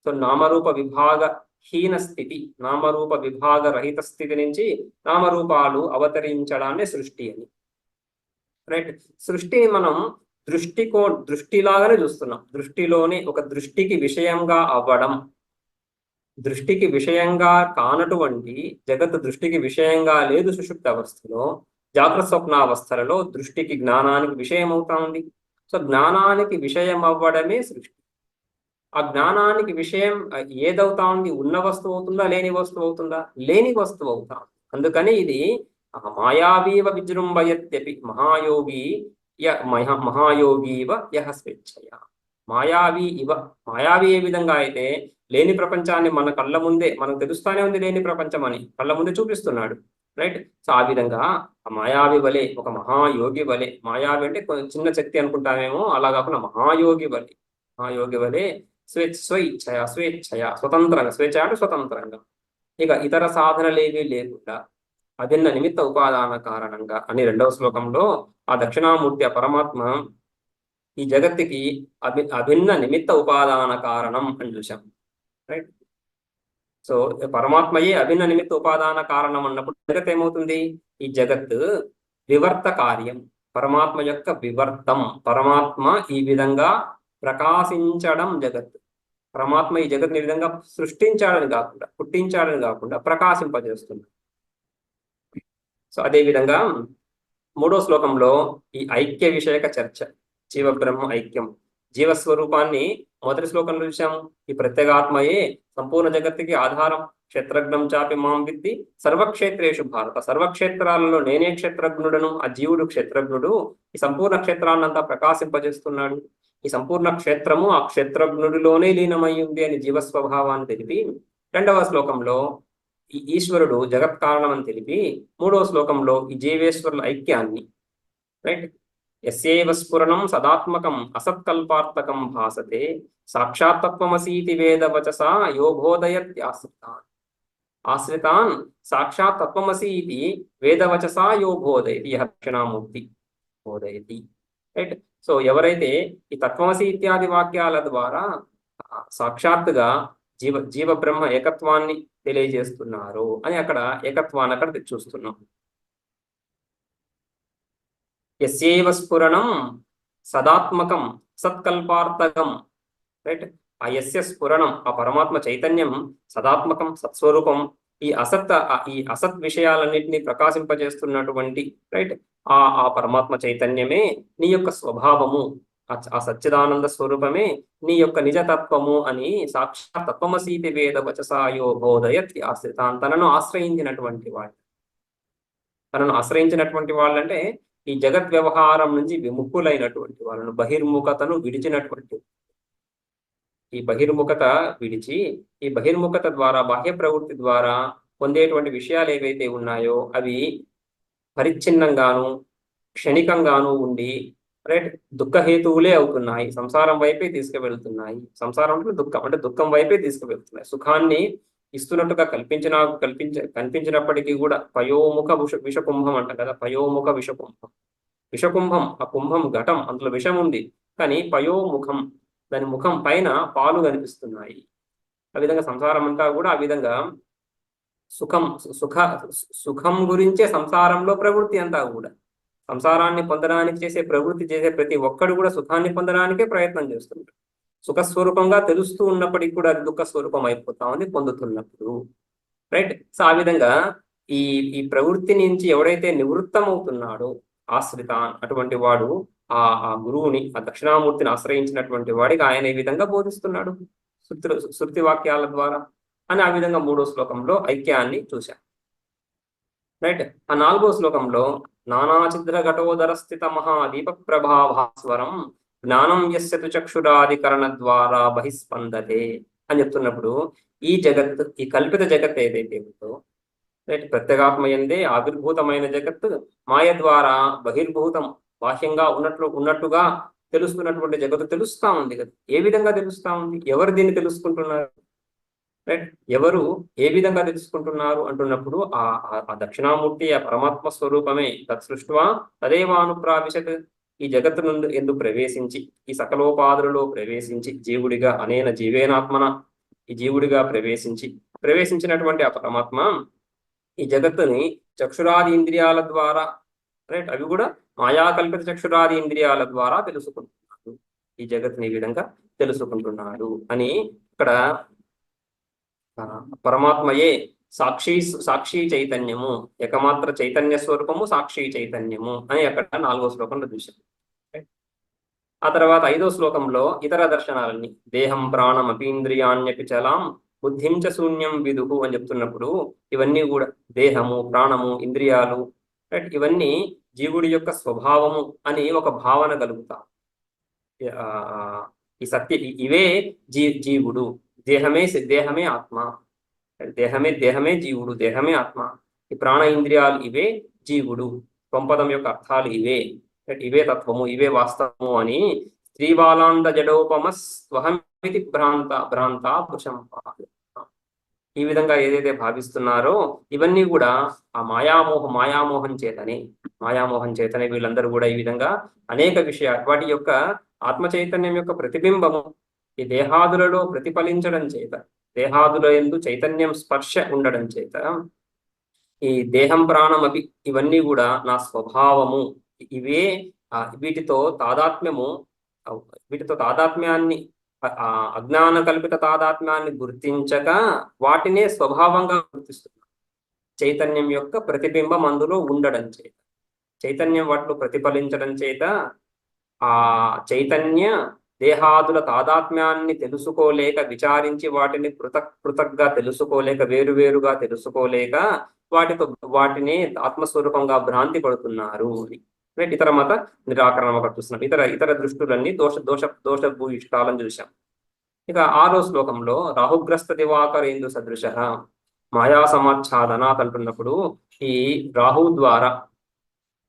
సో నామరూప విభాగహీన స్థితి, నామరూప విభాగ రహిత స్థితి నుంచి నామరూపాలు అవతరించడాన్ని సృష్టి అని. రైట్. సృష్టిని మనం దృష్టిలాగానే చూస్తున్నాం. దృష్టిలోనే ఒక దృష్టికి విషయంగా అవ్వడం, దృష్టికి విషయంగా కానటువంటి జగత్తు దృష్టికి విషయంగా లేదు సుషుప్త అవస్థలో. జాగ్రత్త స్వప్నావస్థలలో దృష్టికి, జ్ఞానానికి విషయం అవుతా ఉంది. సో జ్ఞానానికి విషయం అవ్వడమే సృష్టి. ఆ జ్ఞానానికి విషయం ఏదవుతా ఉంది? ఉన్న వస్తువు అవుతుందా, లేని వస్తువు అవుతుందా? లేని వస్తువు అవుతా ఉంది. అందుకని ఇది మాయావీవ విజృంభయత్యపి మహాయోగీవ యహ స్వేచ్ఛయ. మాయావి ఇవ. మాయావి ఏ విధంగా అయితే లేని ప్రపంచాన్ని మన కళ్ళ ముందే మనకు తెలుస్తానే ఉంది లేని ప్రపంచం అని కళ్ళ ముందే చూపిస్తున్నాడు. రైట్. సో ఆ విధంగా ఆ మాయావి వలె ఒక మహాయోగి వలె, మాయావి అంటే కొంచెం చిన్న శక్తి అనుకుంటామేమో, అలా కాకుండా మహాయోగి వలె, మహాయోగి వలె స్వేచ్ఛయ స్వేచ్ఛయ స్వతంత్రంగా, స్వేచ్ఛ అంటే స్వతంత్రంగా, ఇక ఇతర సాధనలేవీ లేకుండా అభిన్న నిమిత్త ఉపాదాన కారణంగా అని రెండవ శ్లోకంలో ఆ దక్షిణామూర్తి ఆ పరమాత్మ ఈ జగత్తుకి అభిన్న నిమిత్త ఉపాదాన కారణం అని చూసాం. రైట్. సో పరమాత్మయే అభిన్న నిమిత్త ఉపాదాన కారణం అన్నప్పుడు జగత్ ఏమవుతుంది? ఈ జగత్ వివర్త కార్యం, పరమాత్మ యొక్క వివర్తం. పరమాత్మ ఈ విధంగా ప్రకాశించడం జగత్. పరమాత్మ ఈ జగత్ని ఈ విధంగా సృష్టించాడని కాకుండా, పుట్టించాడని కాకుండా ప్రకాశింపజేస్తుంది. సో అదే విధంగా మూడో శ్లోకంలో ఈ ఐక్య విషయక చర్చ, జీవ బ్రహ్మ ఐక్యం, జీవస్వరూపాన్ని మొదటి శ్లోకంలో చూసాము. ఈ ప్రత్యేగాత్మయే సంపూర్ణ జగత్తుకి ఆధారం. క్షేత్రజ్ఞం చాపి మాం విద్ది సర్వక్షేత్రేషు భారత. సర్వక్షేత్రాలలో నేనే క్షేత్రజ్ఞుడను, ఆ జీవుడు క్షేత్రజ్ఞుడు. ఈ సంపూర్ణ క్షేత్రాన్నంతా ప్రకాశింపజేస్తున్నాడు. ఈ సంపూర్ణ క్షేత్రము ఆ క్షేత్రజ్ఞుడిలోనే లీనమై ఉంది అని జీవస్వభావాన్ని తెలిపి రెండవ శ్లోకంలో ఈ ఈశ్వరుడు జగత్ కారణం అని తెలిపి మూడవ శ్లోకంలో ఈ జీవేశ్వరుల ఐక్యాన్ని, రైట్, యస్యేవ స్ఫురణం సదాత్మకం అసత్కల్పార్థకం భాసతే సాక్షాత్తత్వమసీతి వేదవచసా యో బోధయత్యాశ్రితాన్. ఆశ్రితాన్ సాక్షాత్ తత్వమసి ఇది వేదవచసా యో బోధయతి యః దక్షిణామూర్తి బోధయతి. రైట్. సో ఎవరైతే ఈ తత్వమసి ఇత్యాది వాక్యాల ద్వారా సాక్షాత్తుగా జీవ బ్రహ్మ ఏకత్వాన్ని తెలియజేస్తున్నారు అని అక్కడ ఏకత్వాన్ని అక్కడ చూస్తున్నాం. యస్యేవ స్ఫురణం సదాత్మకం సత్కల్పార్థకం. రైట్. ఆ యస్య స్ఫురణం, ఆ పరమాత్మ చైతన్యం సదాత్మకం సత్స్వరూపం, ఈ అసత్ విషయాలన్నింటినీ ప్రకాశింపజేస్తున్నటువంటి, రైట్, ఆ పరమాత్మ చైతన్యమే నీ యొక్క స్వభావము, ఆ సచ్చిదానంద స్వరూపమే నీ యొక్క నిజతత్వము అని సాక్షాత్ తత్వమసీతి వేద వచసాయో బోధయత్ ఆశ్రితాన్. తనను ఆశ్రయించినటువంటి వాళ్ళంటే ఈ జగత్ వ్యవహారం నుంచి విముఖులైనటువంటి వాళ్ళను, బహిర్ముఖతను విడిచినటువంటి, ఈ బహిర్ముఖత విడిచి ఈ బహిర్ముఖత ద్వారా బాహ్య ప్రవృత్తి ద్వారా పొందేటువంటి విషయాలు ఏవైతే ఉన్నాయో అవి పరిచ్ఛిన్నంగాను క్షణికంగాను ఉండి, రైట్, దుఃఖహేతువులే అవుతున్నాయి, సంసారం వైపే తీసుకువెళ్తున్నాయి. సంసారం అంటే దుఃఖం వైపే తీసుకువెళ్తున్నాయి. సుఖాన్ని ఇస్తున్నట్టుగా కనిపించినప్పటికీ కూడా పయోముఖ విషకుంభం అంట కదా, పయోముఖ విషకుంభం. విషకుంభం, ఆ కుంభం ఘటం, అందులో విషం ఉంది, కానీ పయోముఖం, దాని ముఖం పైన పాలు కనిపిస్తున్నాయి. ఆ విధంగా సంసారం అంతా కూడా ఆ విధంగా సుఖం గురించే సంసారంలో ప్రవృత్తి అంతా కూడా. సంసారాన్ని పొందడానికి చేసే ప్రవృత్తి చేసే ప్రతి ఒక్కడు కూడా సుఖాన్ని పొందడానికే ప్రయత్నం చేస్తుంటాడు. సుఖస్వరూపంగా తెలుస్తూ ఉన్నప్పటికీ కూడా అది దుఃఖ స్వరూపం అయిపోతా ఉంది పొందుతున్నప్పుడు. రైట్. సో ఆ విధంగా ఈ ప్రవృత్తి నుంచి ఎవడైతే నివృత్తమవుతున్నాడో ఆశ్రితాన్, అటువంటి వాడు ఆ గురువుని, ఆ దక్షిణామూర్తిని ఆశ్రయించినటువంటి వాడికి ఆయన ఈ విధంగా బోధిస్తున్నాడు శృతి వాక్యాల ద్వారా అని ఆ విధంగా మూడో శ్లోకంలో ఐక్యాన్ని చూశాం. రైట్. ఆ నాలుగో శ్లోకంలో నానాచిద్ర ఘటోదర స్థిత మహాదీప ప్రభాభాస్వరం జ్ఞానం యస్యతు చక్షురాధికరణ ద్వారా బహిస్పందతే అని చెప్తున్నప్పుడు ఈ జగత్, ఈ కల్పిత జగత్ ఏదైతే ఉందో, రైట్, ప్రత్యేగాత్మయందే ఆవిర్భూతమైన జగత్ మాయ ద్వారా బహిర్భూతం, బాహ్యంగా ఉన్నట్టుగా తెలుస్తున్నటువంటి జగత్తు తెలుస్తా ఉంది కదా. ఏ విధంగా తెలుస్తా ఉంది? ఎవరు దీన్ని తెలుసుకుంటున్నారు? రైట్. ఎవరు ఏ విధంగా తెలుసుకుంటున్నారు అంటున్నప్పుడు ఆ దక్షిణామూర్తి, ఆ పరమాత్మ స్వరూపమే తత్సృష్ట్వా తదేవానుప్రావిశత్, ఈ జగత్తు నుండి ఎందుకు ప్రవేశించి, ఈ సకలోపాదులలో ప్రవేశించి, జీవుడిగా అనేన జీవేనాత్మన, ఈ జీవుడిగా ప్రవేశించినటువంటి ఆ పరమాత్మ ఈ జగత్తుని చక్షురాది ఇంద్రియాల ద్వారా, రైట్, అవి కూడా మాయాకల్పిత చక్షురాది ఇంద్రియాల ద్వారా తెలుసుకుంటున్నాడు. ఈ జగత్తుని ఈ విధంగా తెలుసుకుంటున్నాడు అని ఇక్కడ పరమాత్మయే సాక్షి చైతన్యము, ఏకమాత్ర చైతన్య స్వరూపము సాక్షి చైతన్యము అని అక్కడ నాలుగో శ్లోకంలో చూశాం. ఆ తర్వాత ఐదో శ్లోకంలో ఇతర దర్శనాలన్నీ దేహం ప్రాణం అపీంద్రియాణ్యపి చలాం బుద్ధించ శూన్యం విదుహు అని చెప్తున్నప్పుడు ఇవన్నీ కూడా దేహము, ప్రాణము, ఇంద్రియాలు, రైట్, ఇవన్నీ జీవుడి యొక్క స్వభావము అని ఒక భావన కలుగుతాం. ఈ ఈ ఇవే జీవుడు. దేహమే ఆత్మ. దేహమే జీవుడు, దేహమే ఆత్మ. ఈ ప్రాణ ఇంద్రియాలు ఇవే జీవుడు. త్వంపదం యొక్క అర్థాలు ఇవే. ఇవే తత్వము, ఇవే వాస్తవము అని స్త్రీబాలాండ జడోపమ స్వహమితి భ్రాంత పురుషం. ఈ విధంగా ఏదైతే భావిస్తున్నారో ఇవన్నీ కూడా ఆ మాయామోహం చేతనే వీళ్ళందరూ కూడా ఈ విధంగా అనేక విషయాలు వాటి యొక్క ఆత్మ చైతన్యం యొక్క ప్రతిబింబము ఈ దేహాదులలో ప్రతిఫలించడం చేత, దేహాదుల యందు చైతన్యం స్పర్శ ఉండడం చేత ఈ దేహం ప్రాణం అవి ఇవన్నీ కూడా నా స్వభావము, ఇవే వీటితో తాదాత్మ్యాన్ని అజ్ఞాన కల్పిత తాదాత్మ్యాన్ని గుర్తించక వాటినే స్వభావంగా గుర్తిస్తున్నారు. చైతన్యం యొక్క ప్రతిబింబం అందులో ఉండడం చేత, చైతన్యం వాటిలో ప్రతిఫలించడం చేత ఆ చైతన్య దేహాదుల తాదాత్మ్యాన్ని తెలుసుకోలేక, విచారించి వాటిని పృథక్గా తెలుసుకోలేక, వేరువేరుగా తెలుసుకోలేక వాటిని ఆత్మస్వరూపంగా భ్రాంతి పడుతున్నారు అని. ఇతర మత నిరాకరణ చూస్తున్నాం. ఇతర దృష్టులన్నీ దోషభూయిష్టాలని చూశాం. ఇక 6వ శ్లోకంలో రాహుగ్రస్త దివాకరేందు సదృశ మాయా సమాచ్ఛాదనాత్ అంటున్నప్పుడు ఈ రాహు ద్వారా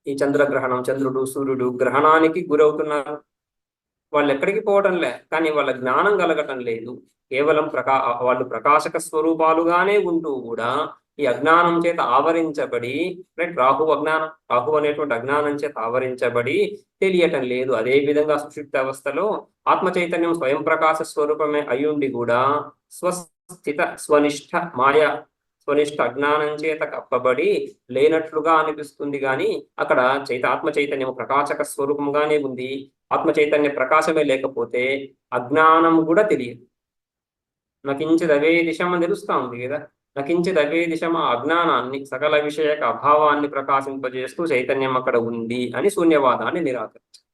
ఈ చంద్రగ్రహణం, చంద్రుడు సూర్యుడు గ్రహణానికి గురవుతున్నారు. వాళ్ళు ఎక్కడికి పోవటంలే, కానీ వాళ్ళ జ్ఞానం కలగటం లేదు. కేవలం వాళ్ళు ప్రకాశక స్వరూపాలుగానే ఉంటూ కూడా ఈ అజ్ఞానం చేత ఆవరించబడి, రాహు అనేటువంటి అజ్ఞానం చేత ఆవరించబడి తెలియటం లేదు. అదే విధంగా సుషుప్త అవస్థలో ఆత్మ చైతన్యం స్వయం ప్రకాశ స్వరూపమే అయ్యుండి కూడా స్వనిష్ట అజ్ఞానం చేత కప్పబడి లేనట్లుగా అనిపిస్తుంది. కానీ అక్కడ ఆత్మ చైతన్యం ప్రకాశక స్వరూపంగానే ఉంది. ఆత్మ చైతన్య ప్రకాశమే లేకపోతే అజ్ఞానం కూడా తెలియదు. నకించిద్ అవే దిశం అని తెలుస్తా ఉంది కదా. నకించిద్ అవే దిశం ఆ అజ్ఞానాన్ని, సకల విషయక అభావాన్ని ప్రకాశింపజేస్తూ చైతన్యం అక్కడ ఉంది అని శూన్యవాదాన్ని నిరాకరించారు.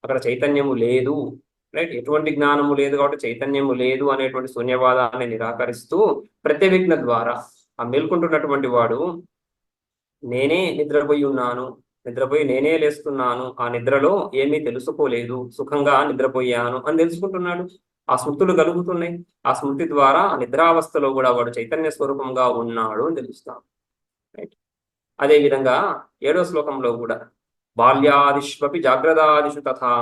అక్కడ చైతన్యము లేదు, ఎటువంటి జ్ఞానము లేదు కాబట్టి చైతన్యము లేదు అనేటువంటి శూన్యవాదాన్ని నిరాకరిస్తూ ప్రత్యవిజ్ఞ ద్వారా ఆ మేల్కొంటున్నటువంటి వాడు నేనే నిద్రపోయి ఉన్నాను, నిద్రపోయి నేనే లేస్తున్నాను, ఆ నిద్రలో ఏమీ తెలుసుకోలేదు, సుఖంగా నిద్రపోయాను అని తెలుసుకుంటున్నాడు. ఆ స్మృతులు కలుగుతున్నాయి. ఆ స్మృతి ద్వారా నిద్రావస్థలో కూడా వాడు చైతన్య స్వరూపంగా ఉన్నాడు అని తెలుస్తాం. అదే విధంగా 7వ శ్లోకంలో కూడా బాల్యాదిష్వపి జాగ్రత్తాదిషు తథా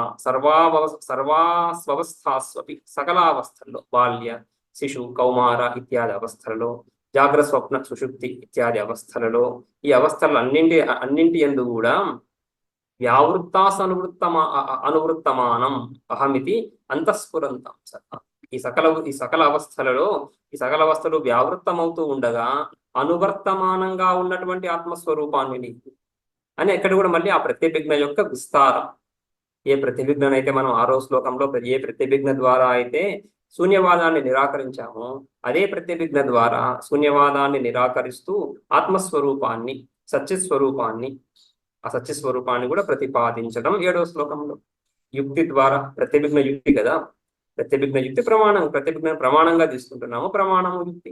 సర్వాస్వస్థాస్వపి సకలావస్థల్లో, బాల్య, శిశు, కౌమార ఇత్యాది అవస్థలలో, జాగ్రత్త, స్వప్న, సుషుప్తి ఇత్యాది అవస్థలలో, ఈ అవస్థలు అన్నింటి యందు కూడా అనువృత్తమానం అహమితి అంతఃస్ఫురంతం సహా. ఈ సకల అవస్థలు వ్యావృత్తమవుతూ ఉండగా అనువర్తమానంగా ఉన్నటువంటి ఆత్మస్వరూపాన్ని అని ఎక్కడ కూడా మళ్ళీ ఆ ప్రత్యభిజ్ఞ యొక్క విస్తారం. ఏ ప్రత్యభిజ్ఞనైతే మనం 6వ శ్లోకంలో ఏ ప్రత్యభిజ్ఞ ద్వారా అయితే శూన్యవాదాన్ని నిరాకరించామో అదే ప్రత్యభిజ్ఞ ద్వారా శూన్యవాదాన్ని నిరాకరిస్తూ ఆత్మస్వరూపాన్ని, సత్యస్వరూపాన్ని, ఆ సత్యస్వరూపాన్ని కూడా ప్రతిపాదించడం 7వ శ్లోకంలో. యుక్తి ద్వారా, ప్రత్యభిజ్ఞ యుక్తి కదా, ప్రత్యభిజ్ఞ యుక్తి ప్రత్యభిజ్ఞ ప్రమాణంగా తీసుకుంటున్నాము. ప్రమాణము యుక్తి.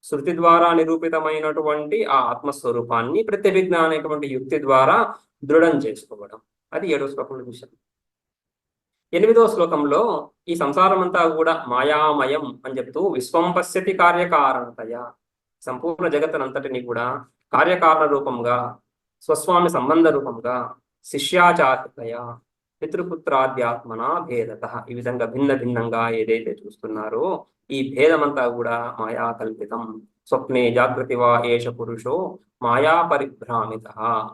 శృతి ద్వారా నిరూపితమైనటువంటి ఆ ఆత్మస్వరూపాన్ని ప్రత్యభిజ్ఞ అనేటువంటి యుక్తి ద్వారా దృఢం చేసుకోవడం, అది 7వ శ్లోకంలో చూశాం. 8వ శ్లోకంలో ఈ సంసారం అంతా కూడా మాయామయం అని చెప్తూ విశ్వం పశ్యతి కార్యకారణతయ, సంపూర్ణ జగత్తునంతటిని కూడా కార్యకారణ రూపంగా, స్వస్వామి సంబంధ రూపంగా, శిష్యాచార్యతయ, పితృపుత్రాధ్యాత్మన భేదత, ఈ విధంగా భిన్నంగా ఏదైతే చూస్తున్నారో ఈ భేదమంతా కూడా మాయా కల్పితం. స్వప్నే జాగృతి వా ఏష పురుషో మాయా పరిభ్రామిత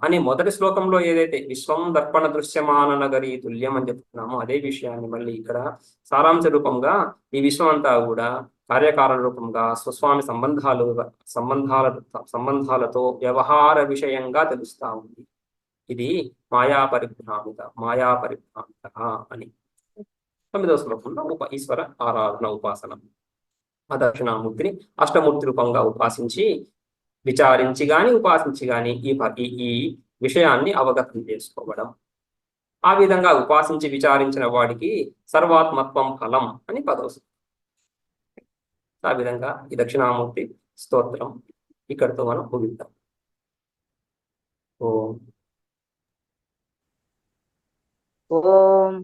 అని మొదటి శ్లోకంలో ఏదైతే విశ్వం దర్పణ దృశ్యమాన నగరీ తుల్యం అని చెప్తున్నామో అదే విషయాన్ని మళ్ళీ ఇక్కడ సారాంశ రూపంగా ఈ విశ్వం అంతా కూడా కార్యకారణ రూపంగా స్వస్వామి సంబంధాలతో వ్యవహార విషయంగా తెలుస్తా ఉంది. ఇది మాయా పరిభ్రామిత అని. 9వ శ్లోకంలో ఈశ్వర ఆరాధన, ఉపాసన, ఆ దక్షిణామూర్తిని అష్టమూర్తి రూపంగా ఉపాసించి, విచారించి గాని ఉపాసించి గాని ఈ విషయాన్ని అవగతం చేసుకోవడం. ఆ విధంగా ఉపాసించి విచారించిన వాడికి సర్వాత్మత్వం ఫలం అని 10వ శ్లోకం. ఆ విధంగా ఈ దక్షిణామూర్తి స్తోత్రం ఇక్కడితో మనం ముగిద్దాం. ఓం ఓం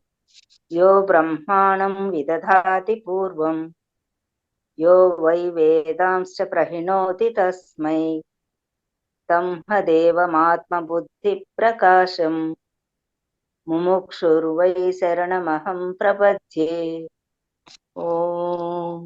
यो ब्रह्माणं विदधाति पूर्वं यो वै वेदांश्च प्रहिणोति तस्मै तं ह देवमात्मबुद्धिप्रकाशम् मुमुक्षुर्वै शरणमहं प्रपद्ये। ఓం